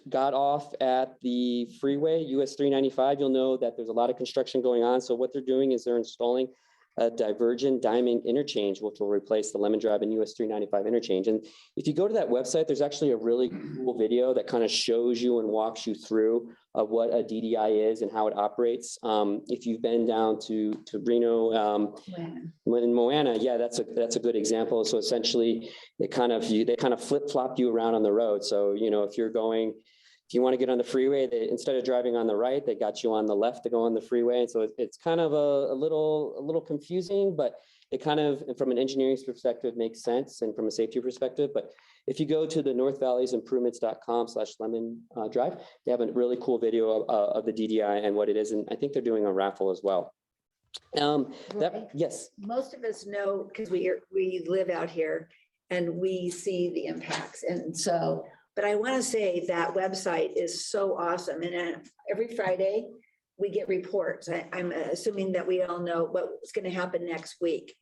Speaker 8: got off at the freeway, US 395, you'll know that there's a lot of construction going on. So what they're doing is they're installing a Divergent Diamond Interchange, which will replace the Lemon Drive and US 395 interchange. And if you go to that website, there's actually a really cool video that kind of shows you and walks you through what a DDI is and how it operates. If you've been down to Reno, in Moana, yeah, that's a good example. So essentially, they kind of flip-flop you around on the road. So if you want to get on the freeway, instead of driving on the right, they got you on the left to go on the freeway. And so it's kind of a little confusing, but it kind of, from an engineering perspective, makes sense, and from a safety perspective. But if you go to the northvalleys.improvements.com/lemon drive, they have a really cool video of the DDI and what it is. And I think they're doing a raffle as well. Yes.
Speaker 4: Most of us know, because we live out here and we see the impacts. And so, but I want to say that website is so awesome. And every Friday we get reports. I'm assuming that we all know what's going to happen next week,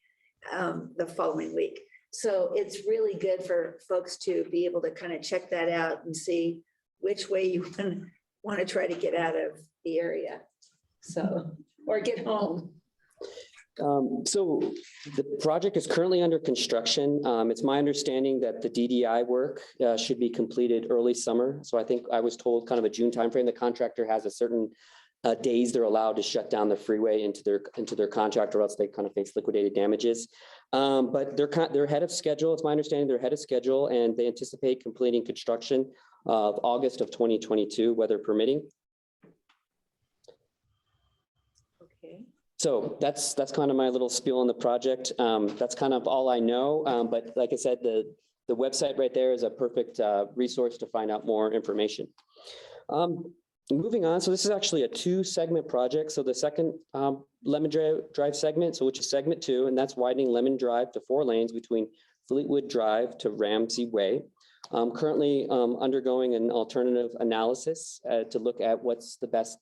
Speaker 4: the following week. So it's really good for folks to be able to kind of check that out and see which way you want to try to get out of the area. So, or get home.
Speaker 8: So the project is currently under construction. It's my understanding that the DDI work should be completed early summer. So I think I was told kind of a June timeframe. The contractor has a certain days they're allowed to shut down the freeway into their contract, or else they kind of face liquidated damages. But they're ahead of schedule. It's my understanding they're ahead of schedule, and they anticipate completing construction of August of 2022, weather permitting. So that's kind of my little spiel on the project. That's kind of all I know. But like I said, the website right there is a perfect resource to find out more information. Moving on, so this is actually a 2-segment project. So the second Lemon Drive segment, so which is segment 2, and that's widening Lemon Drive to 4 lanes between Fleetwood Drive to Ramsey Way. Currently undergoing an alternative analysis to look at what's the best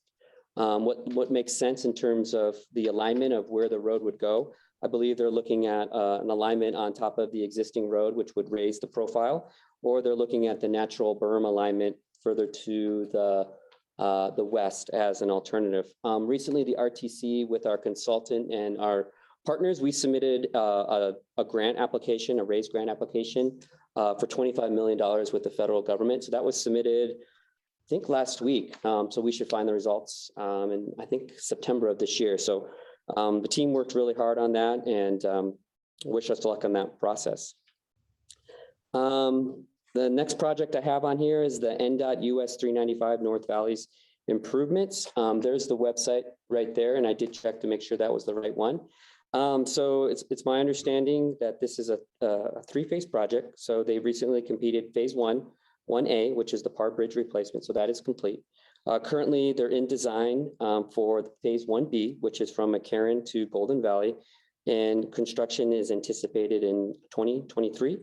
Speaker 8: what makes sense in terms of the alignment of where the road would go. I believe they're looking at an alignment on top of the existing road, which would raise the profile, or they're looking at the natural berm alignment further to the west as an alternative. Recently, the RTC with our consultant and our partners, we submitted a grant application, a raised grant application for $25 million with the federal government. So that was submitted, I think, last week. So we should find the results in, I think, September of this year. So the team worked really hard on that, and wish us luck on that process. The next project I have on here is the NDOT US 395 North Valleys improvements. There's the website right there, and I did check to make sure that was the right one. So it's my understanding that this is a 3-phase project. So they recently completed phase 1A, which is the Parr Bridge replacement. So that is complete. Currently, they're in design for phase 1B, which is from McCarran to Golden Valley, and construction is anticipated in 2023.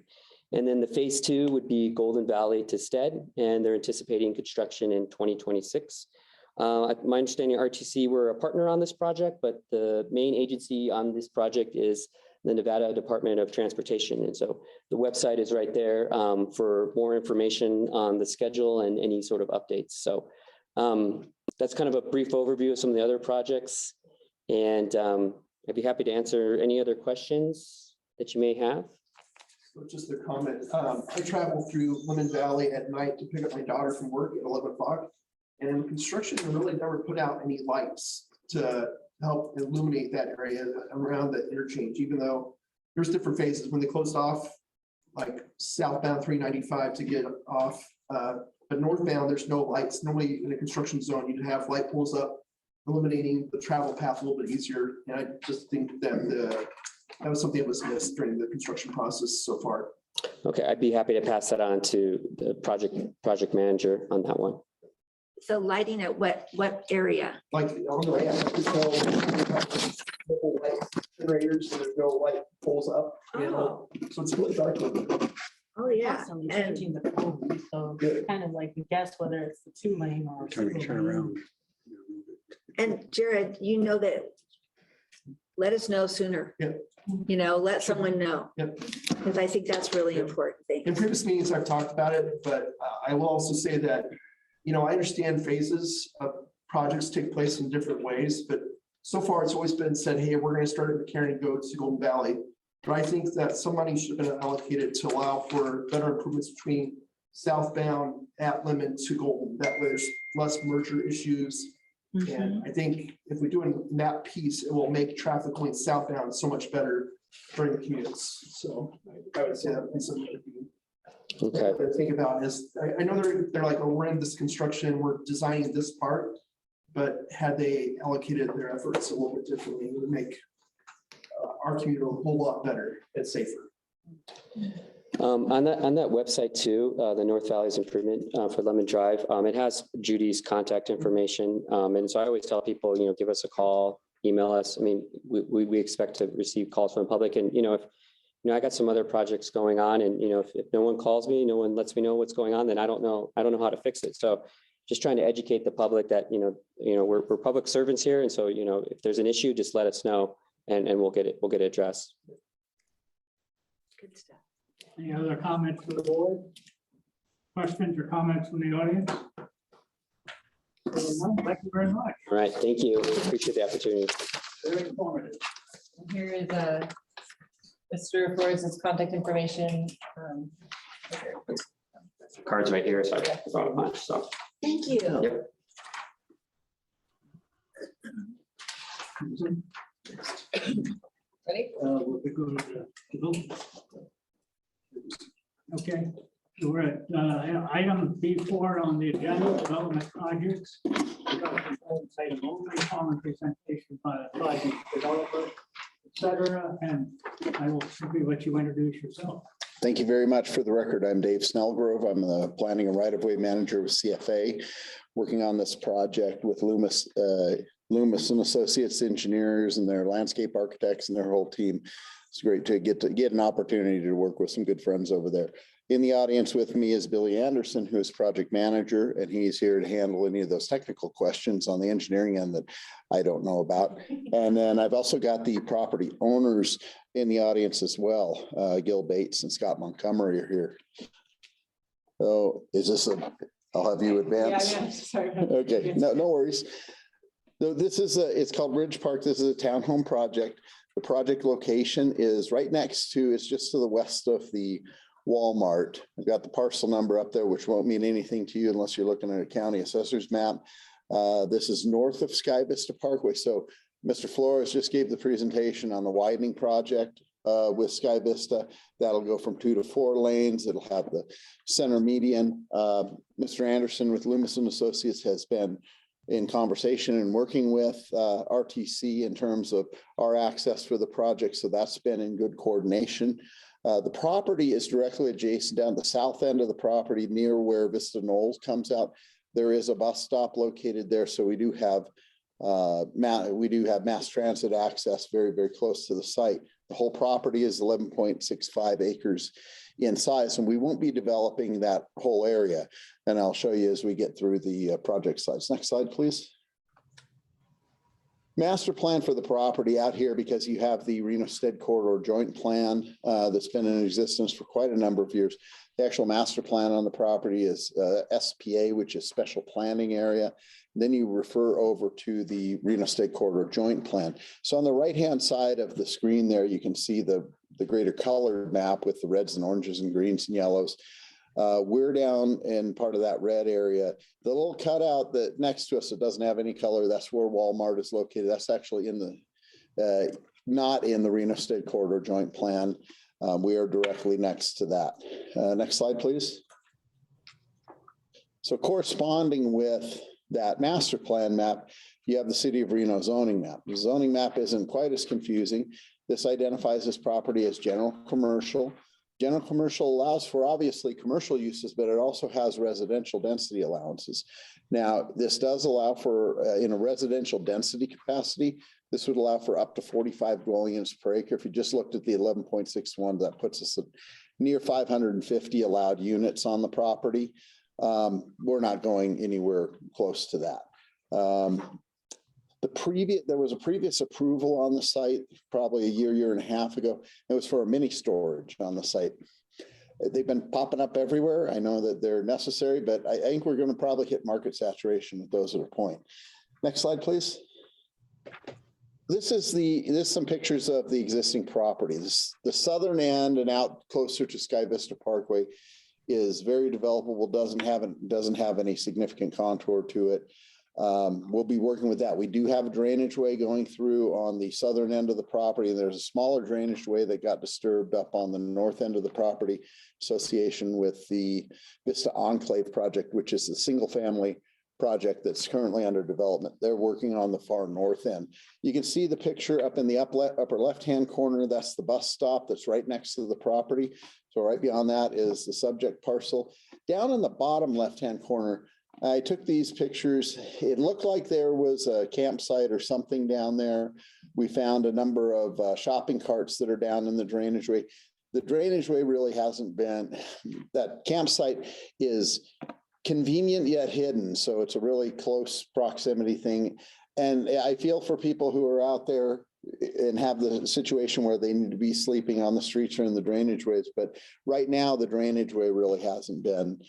Speaker 8: And then the phase 2 would be Golden Valley to Stead, and they're anticipating construction in 2026. My understanding, RTC, we're a partner on this project, but the main agency on this project is the Nevada Department of Transportation. And so the website is right there for more information on the schedule and any sort of updates. So that's kind of a brief overview of some of the other projects. And I'd be happy to answer any other questions that you may have.
Speaker 9: So just a comment, I travel through Lemon Valley at night to pick up my daughter from work at 11 o'clock. And construction really never put out any lights to help illuminate that area around the interchange, even though there's different phases when they closed off, like southbound 395 to get off. But northbound, there's no lights. Normally in a construction zone, you'd have light poles up, illuminating the travel path a little bit easier. And I just think that that was something that was missed during the construction process so far.
Speaker 8: Okay, I'd be happy to pass that on to the project manager on that one.
Speaker 4: So lighting at what area?
Speaker 9: Like on the way out, there's no light generators, and there's no light poles up.
Speaker 4: Oh.
Speaker 9: So it's really dark.
Speaker 4: Oh, yeah.
Speaker 7: Constantly
Speaker 4: And
Speaker 7: changing the code, so it's kind of like we guess whether it's the 2-lane or.
Speaker 5: Turn around.
Speaker 4: And Jared, you know that, let us know sooner.
Speaker 9: Yep.
Speaker 4: You know, let someone know.
Speaker 9: Yep.
Speaker 4: Because I think that's really
Speaker 9: Yep.
Speaker 4: important thing.
Speaker 9: In previous meetings, I've talked about it, but I will also say that, I understand phases of projects take place in different ways, but so far it's always been said, hey, we're going to start at McCarran and go to Golden Valley. But I think that some money should have been allocated to allow for better improvements between southbound at Lemon to Golden. That way there's less merger issues.
Speaker 4: Mhm.
Speaker 9: And I think if we do in that piece, it will make traffic going southbound so much better during the commutes. So I would say that would be something to be
Speaker 8: Okay.
Speaker 9: to think about is, I know they're like, oh, we're in this construction, we're designing this part, but had they allocated their efforts a little bit differently, it would make our commute a whole lot better and safer.
Speaker 8: On that website too, the North Valley's improvement for Lemon Drive, it has Judy's contact information. And so I always tell people, give us a call, email us. I mean, we expect to receive calls from the public, and if I got some other projects going on, and if no one calls me, no one lets me know what's going on, then I don't know how to fix it. So just trying to educate the public that we're public servants here, and so if there's an issue, just let us know, and we'll get it addressed.
Speaker 4: Good stuff.
Speaker 2: Any other comments from the board? Questions or comments from the audience? Thank you very much.
Speaker 8: All right, thank you. Appreciate the opportunity.
Speaker 2: Very informative.
Speaker 10: Here is Mr. Flores' contact information.
Speaker 8: Cards right here, so I brought a bunch. So
Speaker 4: Thank you.
Speaker 8: Yep.
Speaker 10: Ready?
Speaker 2: We'll go to the vote. Okay, so we're at item B4 on the agenda, development projects. Item only, common presentation by the project developer, etc. And I will simply let you introduce yourself.
Speaker 11: Thank you very much. For the record, I'm Dave Snellgrove. I'm the planning and right-of-way manager with CFA, working on this project with Loomis and Associates engineers and their landscape architects and their whole team. It's great to get an opportunity to work with some good friends over there. In the audience with me is Billy Anderson, who is project manager, and he's here to handle any of those technical questions on the engineering end that I don't know about. And then I've also got the property owners in the audience as well. Gil Bates and Scott Montgomery are here. So I'll have you advance.
Speaker 10: Yeah, sorry.
Speaker 11: Okay, no worries. So this is it's called Ridge Park. This is a townhome project. The project location is right next to, it's just to the west of the Walmart. I've got the parcel number up there, which won't mean anything to you unless you're looking at a county assessor's map. This is north of Sky Vista Parkway. So Mr. Flores just gave the presentation on the widening project with Sky Vista. That'll go from 2 to 4 lanes. It'll have the center median. Mr. Anderson with Loomis and Associates has been in conversation and working with RTC in terms of our access for the project. So that's been in good coordination. The property is directly adjacent down the south end of the property near where Vista Knolls comes out. There is a bus stop located there. So we do have mass transit access very, very close to the site. The whole property is 11.65 acres in size, and we won't be developing that whole area. And I'll show you as we get through the project slides. Next slide, please. Master plan for the property out here, because you have the Reno Stead Corridor Joint Plan that's been in existence for quite a number of years. The actual master plan on the property is SPA, which is Special Planning Area. Then you refer over to the Reno Stead Corridor Joint Plan. So on the right-hand side of the screen there, you can see the greater colored map with the reds and oranges and greens and yellows. We're down in part of that red area. The little cutout that next to us that doesn't have any color, that's where Walmart is located. That's actually in the not in the Reno Stead Corridor Joint Plan. We are directly next to that. Next slide, please. So corresponding with that master plan map, you have the City of Reno zoning map. The zoning map isn't quite as confusing. This identifies this property as general commercial. General commercial allows for obviously commercial uses, but it also has residential density allowances. Now, this does allow for, in a residential density capacity, this would allow for up to 45 dwelling units per acre. If you just looked at the 11.61, that puts us at near 550 allowed units on the property. We're not going anywhere close to that. There was a previous approval on the site, probably a year and a half ago. It was for a mini storage on the site. They've been popping up everywhere. I know that they're necessary, but I think we're going to probably hit market saturation with those at a point. Next slide, please. This is some pictures of the existing property. The southern end and out closer to Sky Vista Parkway is very developable, doesn't have any significant contour to it. We'll be working with that. We do have a drainage way going through on the southern end of the property. There's a smaller drainage way that got disturbed up on the north end of the property, association with the Vista Enclave project, which is the single family project that's currently under development. They're working on the far north end. You can see the picture up in the upper left-hand corner. That's the bus stop that's right next to the property. So right beyond that is the subject parcel. Down in the bottom left-hand corner, I took these pictures. It looked like there was a campsite or something down there. We found a number of shopping carts that are down in the drainage way. The drainage way really hasn't been, that campsite is convenient yet hidden. So it's a really close proximity thing. And I feel for people who are out there and have the situation where they need to be sleeping on the streets or in the drainage ways. But right now, the drainage way really hasn't been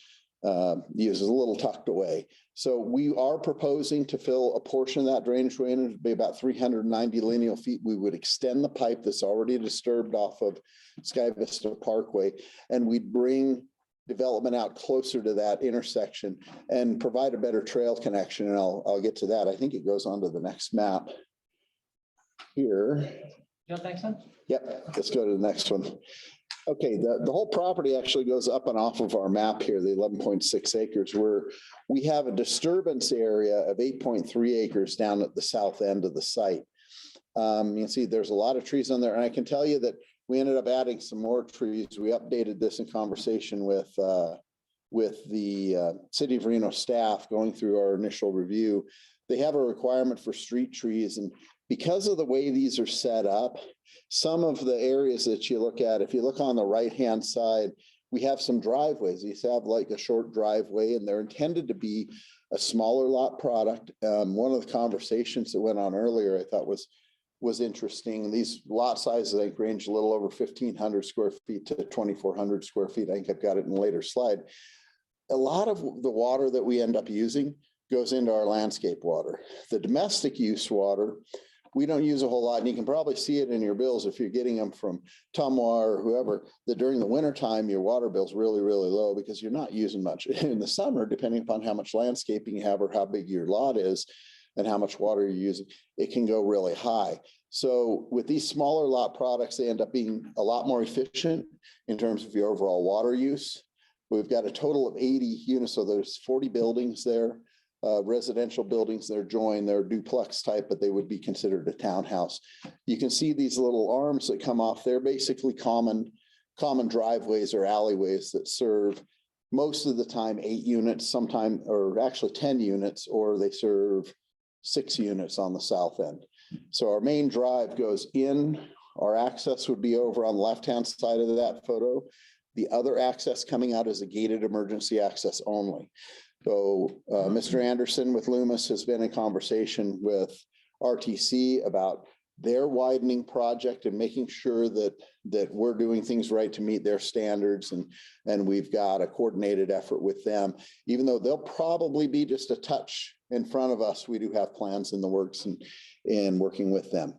Speaker 11: used, is a little tucked away. So we are proposing to fill a portion of that drainage way, and it would be about 390 lineal feet. We would extend the pipe that's already disturbed off of Sky Vista Parkway, and we'd bring development out closer to that intersection and provide a better trail connection. And I'll get to that. I think it goes on to the next map here.
Speaker 10: You want the next one?
Speaker 11: Yep, let's go to the next one. Okay, the whole property actually goes up and off of our map here, the 11.6 acres, where we have a disturbance area of 8.3 acres down at the south end of the site. You can see there's a lot of trees on there, and I can tell you that we ended up adding some more trees. We updated this in conversation with the City of Reno staff going through our initial review. They have a requirement for street trees, and because of the way these are set up, some of the areas that you look at, if you look on the right-hand side, we have some driveways. These have like a short driveway, and they're intended to be a smaller lot product. One of the conversations that went on earlier, I thought was interesting. These lot sizes, I think, range a little over 1,500 square feet to 2,400 square feet. I think I've got it in a later slide. A lot of the water that we end up using goes into our landscape water. The domestic use water, we don't use a whole lot, and you can probably see it in your bills if you're getting them from Tumwa or whoever, that during the wintertime, your water bill's really, really low because you're not using much. In the summer, depending upon how much landscaping you have or how big your lot is and how much water you're using, it can go really high. So with these smaller lot products, they end up being a lot more efficient in terms of your overall water use. We've got a total of 80 units, so there's 40 buildings there. Residential buildings, they're joined, they're duplex type, but they would be considered a townhouse. You can see these little arms that come off. They're basically common driveways or alleyways that serve most of the time 8 units, sometime, or actually 10 units, or they serve 6 units on the south end. So our main drive goes in. Our access would be over on the left-hand side of that photo. The other access coming out is a gated emergency access only. So Mr. Anderson with Loomis has been in conversation with RTC about their widening project and making sure that we're doing things right to meet their standards. And we've got a coordinated effort with them, even though they'll probably be just a touch in front of us. We do have plans in the works and working with them.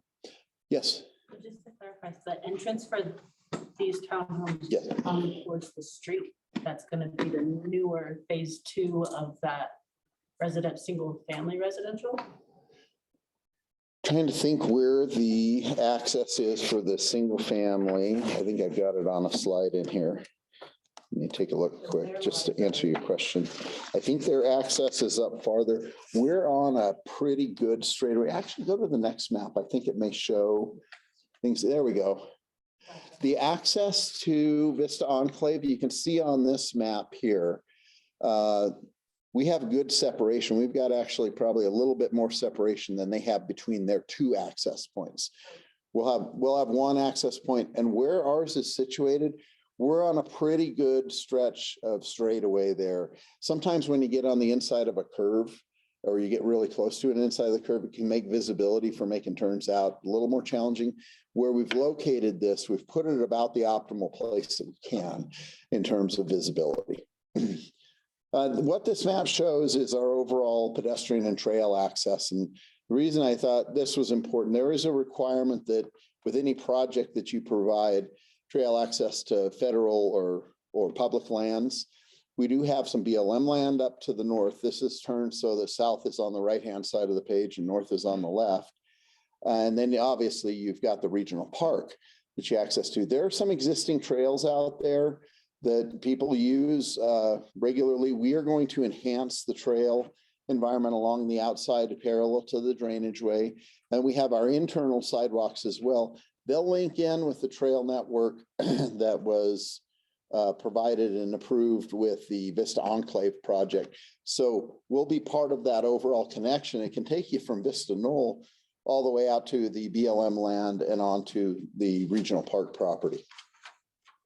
Speaker 11: Yes.
Speaker 7: Just to clarify, so the entrance for these townhomes
Speaker 11: Yes.
Speaker 7: coming towards the street, that's gonna be the newer phase 2 of that single family residential?
Speaker 11: Trying to think where the access is for the single family. I think I've got it on a slide in here. Let me take a look quick, just to answer your question. I think their access is up farther. We're on a pretty good straightaway. Actually, go to the next map. I think it may show things. There we go. The access to Vista Enclave, you can see on this map here. We have good separation. We've got actually probably a little bit more separation than they have between their two access points. We'll have one access point, and where ours is situated, we're on a pretty good stretch of straightaway there. Sometimes when you get on the inside of a curve, or you get really close to it inside of the curve, it can make visibility for making turns out a little more challenging. Where we've located this, we've put it about the optimal place that we can in terms of visibility. What this map shows is our overall pedestrian and trail access. And the reason I thought this was important, there is a requirement that with any project that you provide trail access to federal or public lands. We do have some BLM land up to the north. This is turned so the south is on the right-hand side of the page and north is on the left. And then obviously you've got the regional park that you access to. There are some existing trails out there that people use regularly. We are going to enhance the trail environment along the outside parallel to the drainage way. And we have our internal sidewalks as well. They'll link in with the trail network that was provided and approved with the Vista Enclave project. So we'll be part of that overall connection. It can take you from Vista Knoll all the way out to the BLM land and onto the regional park property.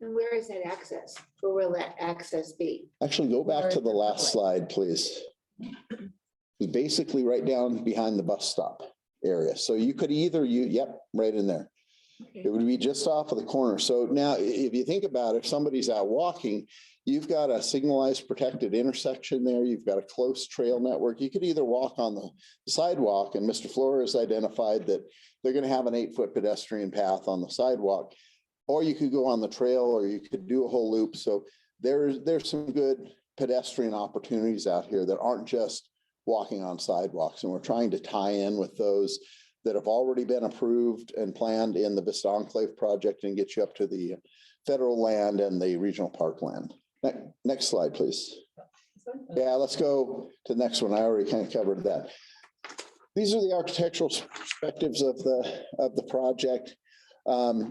Speaker 12: And where is that access? Where will that access be?
Speaker 11: Actually, go back to the last slide, please. It's basically right down behind the bus stop area. So you could either, yep, right in there.
Speaker 12: Okay.
Speaker 11: It would be just off of the corner. So now if you think about it, if somebody's out walking, you've got a signalized protected intersection there. You've got a close trail network. You could either walk on the sidewalk, and Mr. Flores identified that they're going to have an 8-foot pedestrian path on the sidewalk, or you could go on the trail, or you could do a whole loop. So there's some good pedestrian opportunities out here that aren't just walking on sidewalks. And we're trying to tie in with those that have already been approved and planned in the Vista Enclave project and get you up to the federal land and the regional park land. Next slide, please. Yeah, let's go to the next one. I already kind of covered that. These are the architectural perspectives of the project.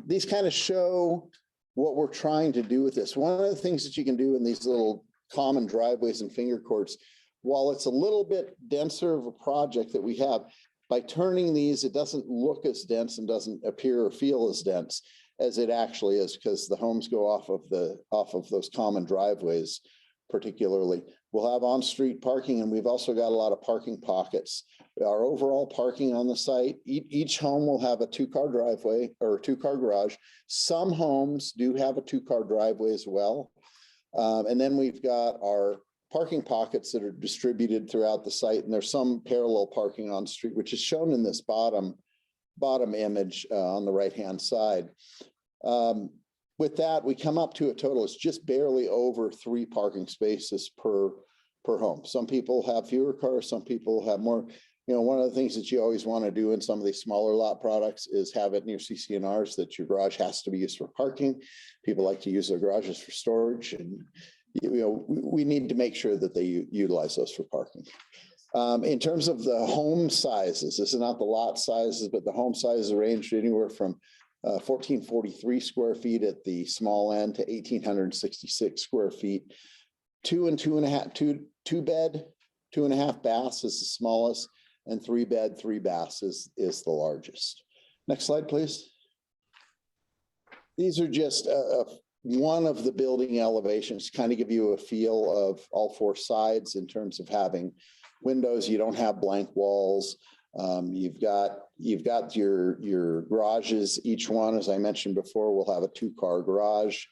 Speaker 11: These kind of show what we're trying to do with this. One of the things that you can do in these little common driveways and finger courts, while it's a little bit denser of a project that we have, by turning these, it doesn't look as dense and doesn't appear or feel as dense as it actually is, because the homes go off of those common driveways particularly. We'll have on-street parking, and we've also got a lot of parking pockets. Our overall parking on the site, each home will have a 2-car driveway or a 2-car garage. Some homes do have a 2-car driveway as well. And then we've got our parking pockets that are distributed throughout the site, and there's some parallel parking on street, which is shown in this bottom image on the right-hand side. With that, we come up to a total, it's just barely over 3 parking spaces per home. Some people have fewer cars, some people have more. You know, one of the things that you always want to do in some of these smaller lot products is have it near CC&Rs that your garage has to be used for parking. People like to use their garages for storage, and we need to make sure that they utilize those for parking. In terms of the home sizes, this is not the lot sizes, but the home sizes range anywhere from 1,443 square feet at the small end to 1,866 square feet. 2 and 2.5, two bed, 2.5 baths is the smallest, and 3 bed, 3 baths is the largest. Next slide, please. These are just one of the building elevations to kind of give you a feel of all 4 sides in terms of having windows. You don't have blank walls. You've got your garages. Each one, as I mentioned before, will have a 2-car garage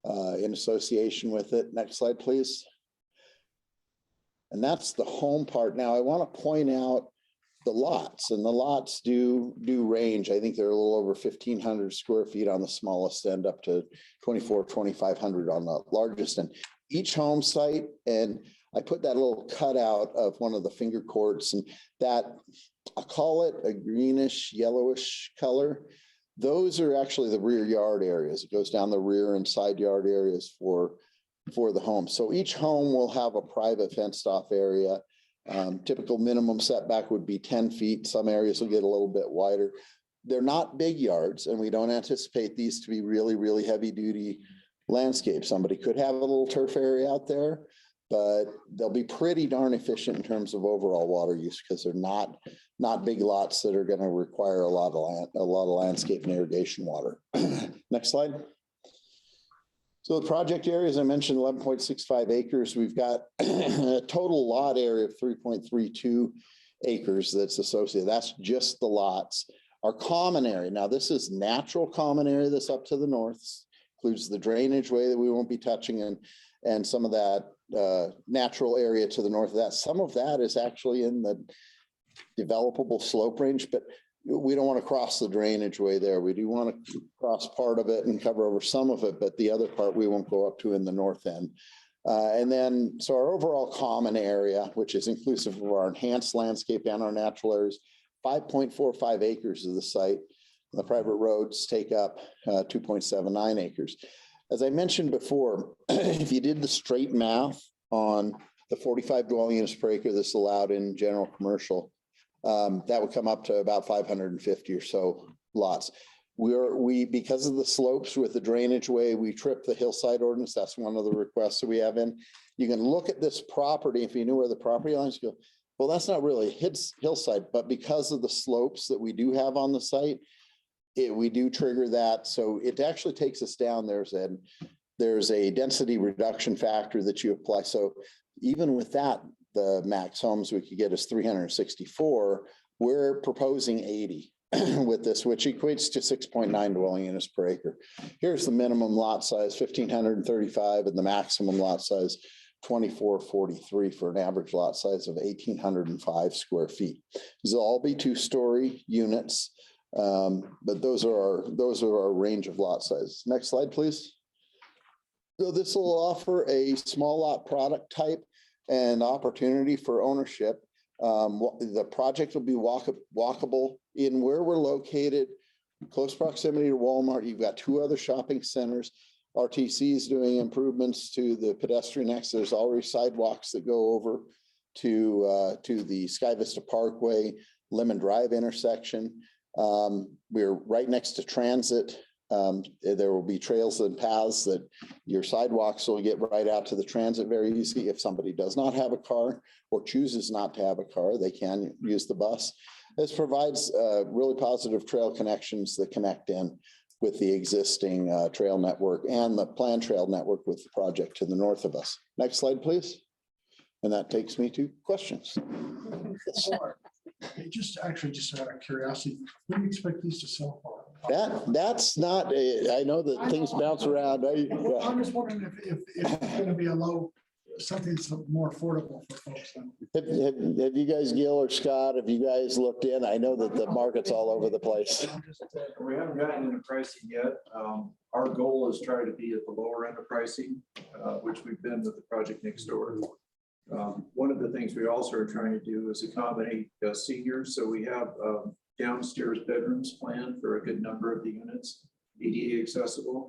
Speaker 11: in association with it. Next slide, please. And that's the home part. Now, I want to point out the lots, and the lots do range. I think they're a little over 1,500 square feet on the smallest end, up to 2,500 on the largest end. Each home site, and I put that little cutout of one of the finger courts, and that, I'll call it a greenish, yellowish color. Those are actually the rear yard areas. It goes down the rear and side yard areas for the home. So each home will have a private fenced off area. Typical minimum setback would be 10 feet. Some areas will get a little bit wider. They're not big yards, and we don't anticipate these to be really, really heavy duty landscape. Somebody could have a little turf area out there, but they'll be pretty darn efficient in terms of overall water use, because they're not big lots that are going to require a lot of landscape and irrigation water. Next slide. So the project area, as I mentioned, 11.65 acres. We've got a total lot area of 3.32 acres that's associated. That's just the lots. Our common area, now this is natural common area that's up to the north, includes the drainage way that we won't be touching, and some of that natural area to the north of that. Some of that is actually in the developable slope range, but we don't want to cross the drainage way there. We do want to cross part of it and cover over some of it, but the other part we won't go up to in the north end. And then, so our overall common area, which is inclusive of our enhanced landscape and our natural areas, 5.45 acres of the site. The private roads take up 2.79 acres. As I mentioned before, if you did the straight math on the 45 dwelling units per acre that's allowed in general commercial, that would come up to about 550 or so lots. Because of the slopes with the drainage way, we trip the hillside ordinance. That's one of the requests that we have in. You can look at this property, if you knew where the property lines go, well, that's not really hillside, but because of the slopes that we do have on the site, we do trigger that. So it actually takes us down. There's a density reduction factor that you apply. So even with that, the max homes we could get is 364. We're proposing 80 with this, which equates to 6.9 dwelling units per acre. Here's the minimum lot size, 1,535, and the maximum lot size, 2,443, for an average lot size of 1,805 square feet. These will all be 2-story units, but those are our range of lot sizes. Next slide, please. So this will offer a small lot product type and opportunity for ownership. The project will be walkable in where we're located, close proximity to Walmart. You've got 2 other shopping centers. RTC is doing improvements to the pedestrian access. There's already sidewalks that go over to the Sky Vista Parkway, Lemon Drive intersection. We're right next to transit. There will be trails and paths that your sidewalks will get right out to the transit very easy. If somebody does not have a car or chooses not to have a car, they can use the bus. This provides really positive trail connections that connect in with the existing trail network and the planned trail network with the project to the north of us. Next slide, please. And that takes me to questions.
Speaker 3: Just out of curiosity, what do you expect these to sell for?
Speaker 11: That's not, I know that things bounce around.
Speaker 3: I'm just wondering if it's going to be something that's more affordable for folks.
Speaker 11: Have you guys, Gil or Scott, have you guys looked in? I know that the market's all over the place.
Speaker 13: We haven't gotten into pricing yet. Our goal is try to be at the lower end of pricing, which we've been with the project next door. One of the things we also are trying to do is accommodate seniors. So we have downstairs bedrooms planned for a good number of the units, ADA accessible.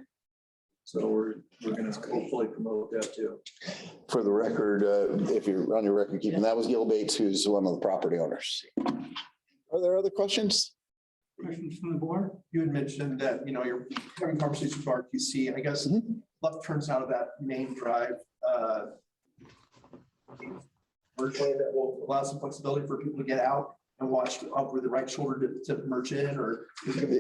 Speaker 13: So we're going to hopefully promote that too.
Speaker 11: For the record, if you're on your record keeping, that was Gil Bates, who's one of the property owners. Are there other questions?
Speaker 2: Questions from the board?
Speaker 9: You had mentioned that, you're having conversations with RTC. I guess left turns out of that main drive. Virtually that will allow some flexibility for people to get out and watch over the right shoulder to merge in, or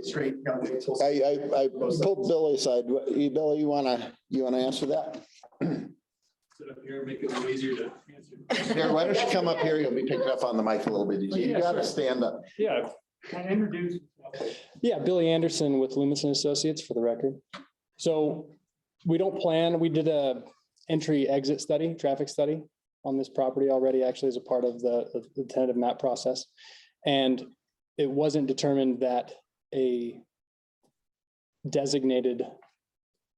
Speaker 9: straight.
Speaker 11: I pulled Billy aside. Billy, you wanna answer that?
Speaker 2: Sit up here, make it a little easier to answer.
Speaker 11: Here, why don't you come up here? You'll be picked up on the mic a little bit easier. You
Speaker 2: Yeah,
Speaker 11: gotta
Speaker 2: sure.
Speaker 11: stand up.
Speaker 2: Yeah, can I introduce?
Speaker 14: Yeah, Billy Anderson with Loomis and Associates for the record. So we don't plan, we did a entry exit study, traffic study on this property already, actually as a part of the tentative map process. And it wasn't determined that a designated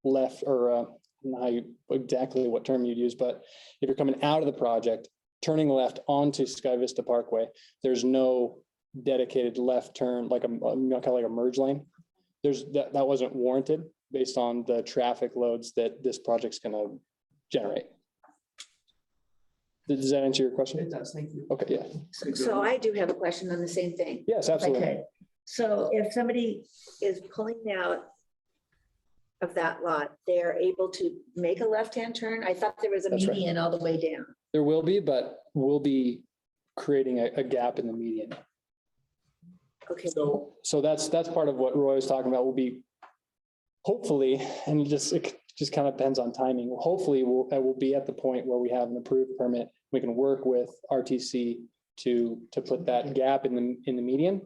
Speaker 14: left or I don't know how you, exactly what term you'd use, but if you're coming out of the project, turning left onto Sky Vista Parkway, there's no dedicated left turn, like kind of like a merge lane. That wasn't warranted based on the traffic loads that this project's gonna generate. Does that answer your question?
Speaker 6: It does, thank you.
Speaker 14: Okay, yeah.
Speaker 12: So I do have a question on the same thing.
Speaker 14: Yes,
Speaker 12: if I
Speaker 14: absolutely.
Speaker 12: could. So if somebody is pulling out of that lot, they're able to make a left-hand turn? I thought there was a
Speaker 14: That's right.
Speaker 12: median all the way down.
Speaker 14: There will be, but we'll be creating a gap in the median.
Speaker 12: Okay.
Speaker 14: So that's part of what Roy was talking about. Will be hopefully, and it just kind of depends on timing. Hopefully, we'll be at the point where we have an approved permit. We can work with RTC to put that gap in the median,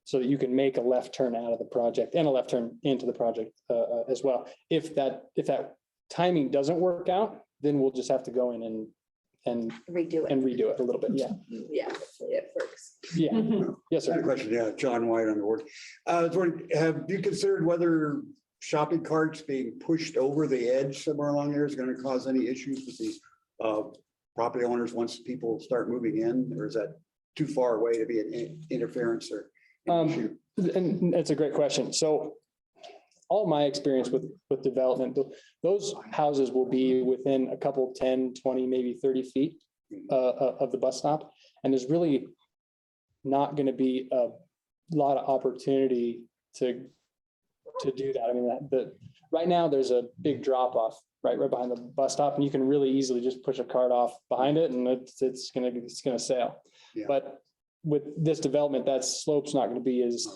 Speaker 14: so that you can make a left turn out of the project and a left turn into the project as well. If that timing doesn't work out, then we'll just have to go in and
Speaker 12: Redo it.
Speaker 14: redo it a little bit. Yeah.
Speaker 12: Yeah, hopefully it works.
Speaker 14: Yeah. Yes,
Speaker 5: I had a
Speaker 14: sir.
Speaker 5: question, yeah, John White on the board. Have you considered whether shopping carts being pushed over the edge somewhere along there is going to cause any issues with the property owners once people start moving in, or is that too far away to be an interference or? an issue?
Speaker 14: And that's a great question. So all my experience with development, those houses will be within a couple, 10, 20, maybe 30 feet of the bus stop. And there's really not going to be a lot of opportunity to do that. I mean, right now there's a big drop off right behind the bus stop, and you can really easily just push a cart off behind it and it's gonna sail.
Speaker 5: Yeah.
Speaker 14: But with this development, that slope's not going to be as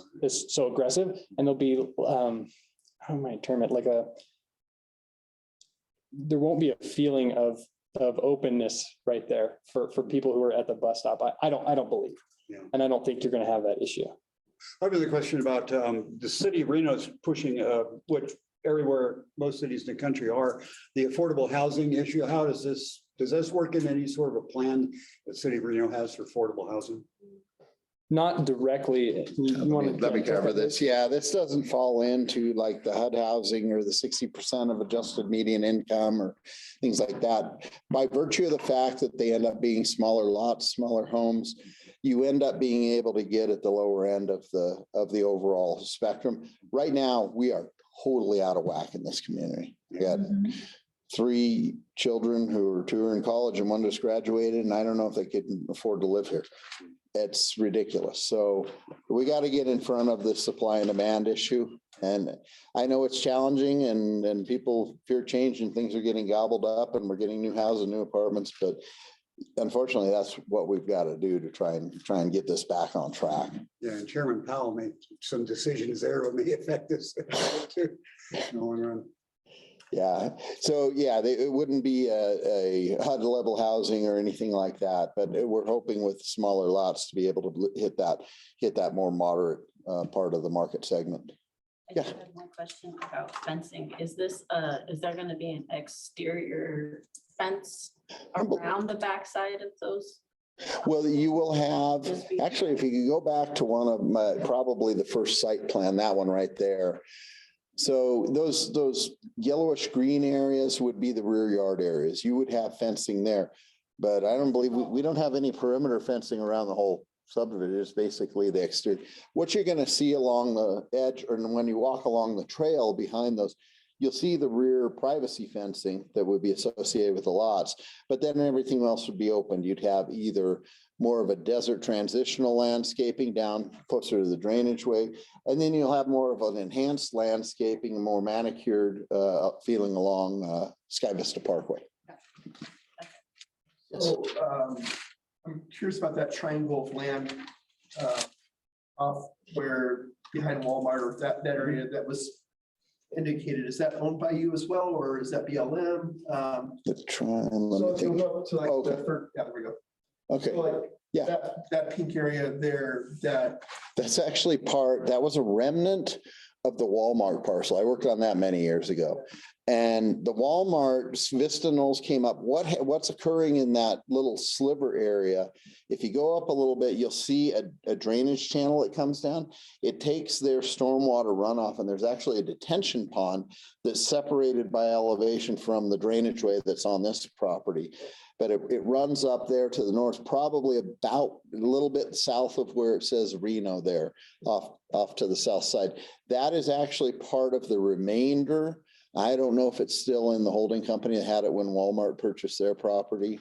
Speaker 14: so aggressive, and there'll be how am I term it, there won't be a feeling of openness right there for people who are at the bus stop. I don't believe.
Speaker 5: Yeah.
Speaker 14: And I don't think you're going to have that issue.
Speaker 5: I have a question about the city of Reno is pushing what everywhere most cities in the country are, the affordable housing issue. How does this work in any sort of a plan that city of Reno has for affordable housing?
Speaker 14: Not directly.
Speaker 11: Let me cover this. Yeah, this doesn't fall into like the HUD housing or the 60% of adjusted median income or things like that. By virtue of the fact that they end up being smaller lots, smaller homes, you end up being able to get at the lower end of the overall spectrum. Right now, we are totally out of whack in this community. We got 3 children who are 2 are in college and 1 just graduated, and I don't know if they can afford to live here. It's ridiculous. So we got to get in front of the supply and demand issue. And I know it's challenging and people fear change and things are getting gobbled up and we're getting new houses, new apartments, but unfortunately, that's what we've got to do to try and get this back on track.
Speaker 5: Yeah, and Chairman Powell made some decisions there that may affect this too. Going on.
Speaker 11: Yeah, so yeah, it wouldn't be a HUD level housing or anything like that, but we're hoping with smaller lots to be able to hit that more moderate part of the market segment.
Speaker 7: I just have one question about fencing. Is there going to be an exterior fence around the backside of those?
Speaker 11: Well, you will have, actually, if you could go back to one of my, probably the first site plan, that one right there. So those yellowish green areas would be the rear yard areas. You would have fencing there. But I don't believe, we don't have any perimeter fencing around the whole subdivision. It's basically the exterior. What you're going to see along the edge, or when you walk along the trail behind those, you'll see the rear privacy fencing that would be associated with the lots, but then everything else would be open. You'd have either more of a desert transitional landscaping down closer to the drainage way, and then you'll have more of an enhanced landscaping, more manicured feeling along Sky Vista Parkway.
Speaker 9: So I'm curious about that triangle of land off where behind Walmart or that area that was indicated, is that owned by you as well, or is that BLM?
Speaker 11: The try, let
Speaker 9: So
Speaker 11: me
Speaker 9: if you
Speaker 11: think.
Speaker 9: go to like
Speaker 11: Okay.
Speaker 9: the third, yeah, there we go.
Speaker 11: Okay,
Speaker 9: So like
Speaker 11: yeah.
Speaker 9: that pink area there, that,
Speaker 11: That's actually that was a remnant of the Walmart parcel. I worked on that many years ago. And the Walmart Vista Knolls came up. What's occurring in that little sliver area? If you go up a little bit, you'll see a drainage channel that comes down. It takes their stormwater runoff, and there's actually a detention pond that's separated by elevation from the drainage way that's on this property. But it runs up there to the north, probably about a little bit south of where it says Reno there, off to the south side. That is actually part of the remainder. I don't know if it's still in the holding company that had it when Walmart purchased their property.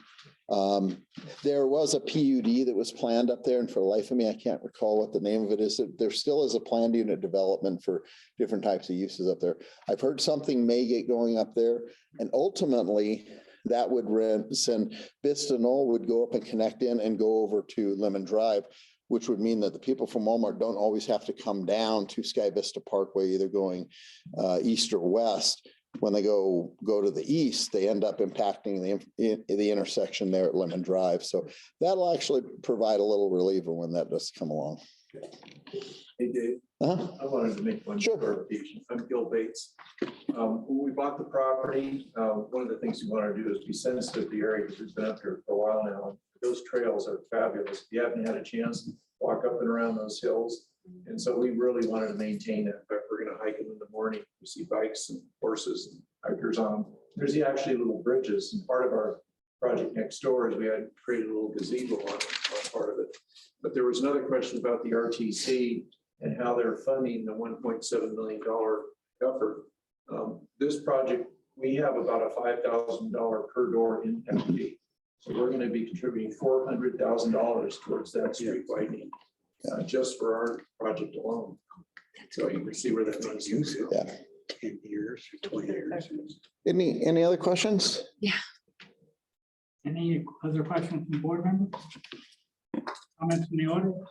Speaker 11: There was a PUD that was planned up there, and for the life of me, I can't recall what the name of it is. There still is a planned unit development for different types of uses up there. I've heard something may get going up there, and ultimately that would send Vista Knoll would go up and connect in and go over to Lemon Drive, which would mean that the people from Walmart don't always have to come down to Sky Vista Parkway, either going east or west. When they go to the east, they end up impacting the intersection there at Lemon Drive. So that'll actually provide a little reliever when that does come along.
Speaker 13: Hey, Dave, I wanted to make one clarification. I'm Gil Bates. When we bought the property, one of the things we want to do is be sensitive to the area, because we've been up here for a while now. Those trails are fabulous. If you haven't had a chance, walk up and around those hills. And so we really wanted to maintain it. In fact, we're going to hike them in the morning. We see bikes and horses and hikers on them. There's actually little bridges, and part of our project next door is we had created a little gazebo on part of it. But there was another question about the RTC and how they're funding the $1.7 million effort. This project, we have about a $5,000 per door impact fee. So we're going to be contributing $400,000 towards that street widening, just for our project alone. So you can see where that money's used.
Speaker 11: Yeah.
Speaker 5: 10 years, 20 years.
Speaker 11: Any other questions?
Speaker 2: Any other questions from board members? Comments from the audience?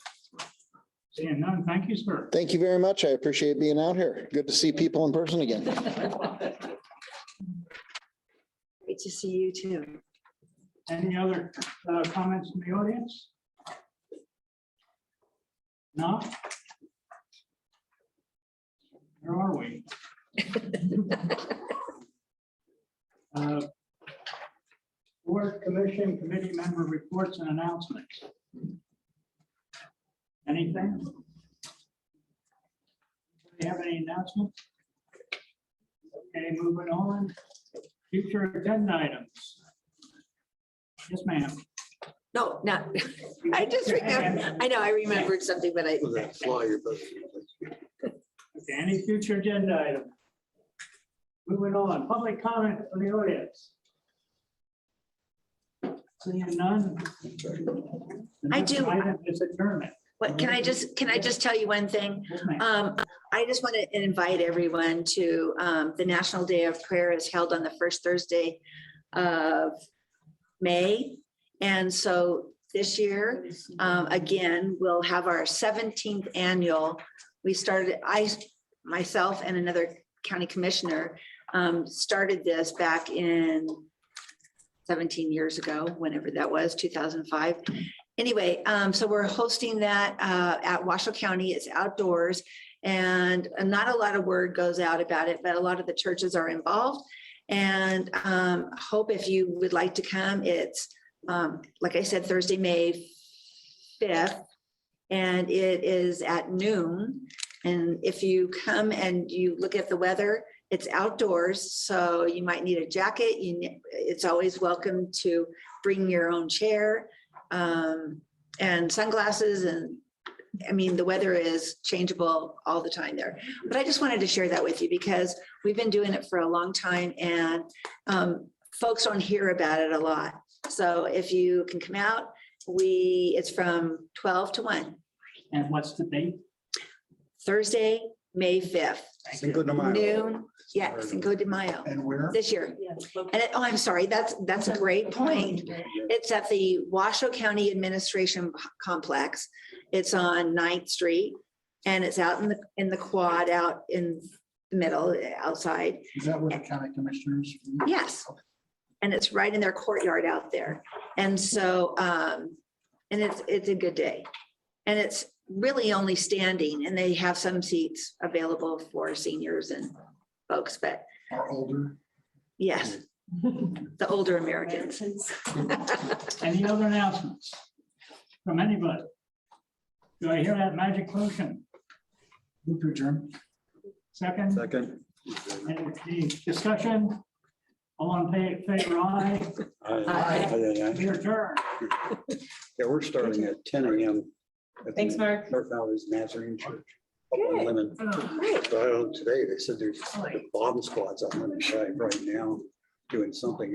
Speaker 2: Seeing none, thank you, sir.
Speaker 11: Thank you very much. I appreciate being out here. Good to see people in person again.
Speaker 12: Great to see you too.
Speaker 2: Any other comments from the audience? No? Where are we? Board, commission, committee member reports and announcements. Anything? Do you have any announcements? Okay, moving on. Future agenda items. Yes, ma'am.
Speaker 12: No, not, I just remember, I know, I remembered something, but I.
Speaker 5: That flyer, but
Speaker 2: Okay, any future agenda item? Moving on, public comment from the audience. Seeing none.
Speaker 12: I do.
Speaker 2: Item is adjournment.
Speaker 12: What, can I just tell you one thing?
Speaker 2: Yes, ma'am.
Speaker 12: I just want to invite everyone to, the National Day of Prayer is held on the first Thursday of May. And so this year, again, we'll have our 17th annual. We started, myself and another county commissioner started this back in 17 years ago, whenever that was, 2005. Anyway, so we're hosting that at Washoe County. It's outdoors, and not a lot of word goes out about it, but a lot of the churches are involved. And hope if you would like to come, it's like I said, Thursday, May 5th, and it is at noon. And if you come and you look at the weather, it's outdoors, so you might need a jacket. It's always welcome to bring your own chair and sunglasses. And I mean, the weather is changeable all the time there. But I just wanted to share that with you because we've been doing it for a long time, and folks don't hear about it a lot. So if you can come out, it's from 12 to 1.
Speaker 2: And what's the date?
Speaker 12: Thursday, May 5th.
Speaker 5: Cinco de Mayo.
Speaker 12: Noon. Yeah, Cinco de Mayo.
Speaker 3: And where?
Speaker 12: This year. And I'm sorry, that's a great point. It's at the Washoe County Administration Complex. It's on 9th Street, and it's out in the quad out in the middle, outside.
Speaker 3: Is that where the county commissioners?
Speaker 12: Yes. And it's right in their courtyard out there. And so, and it's a good day. And it's really only standing, and they have some seats available for seniors and folks, but
Speaker 3: Are older?
Speaker 12: yes, the older Americans.
Speaker 2: Any other announcements from anybody? Do I hear that magic potion?
Speaker 3: Move to adjourn.
Speaker 2: Second,
Speaker 5: Second.
Speaker 2: any discussion? All in favor, aye. We adjourn.
Speaker 5: Yeah, we're starting at 10 a.m. at the
Speaker 10: Thanks, Mark.
Speaker 5: North Valley's Nazarene Church. Up on Lemon.
Speaker 12: Great.
Speaker 5: So I don't know, today they said there's the bomb squads on Lemon Drive right now doing something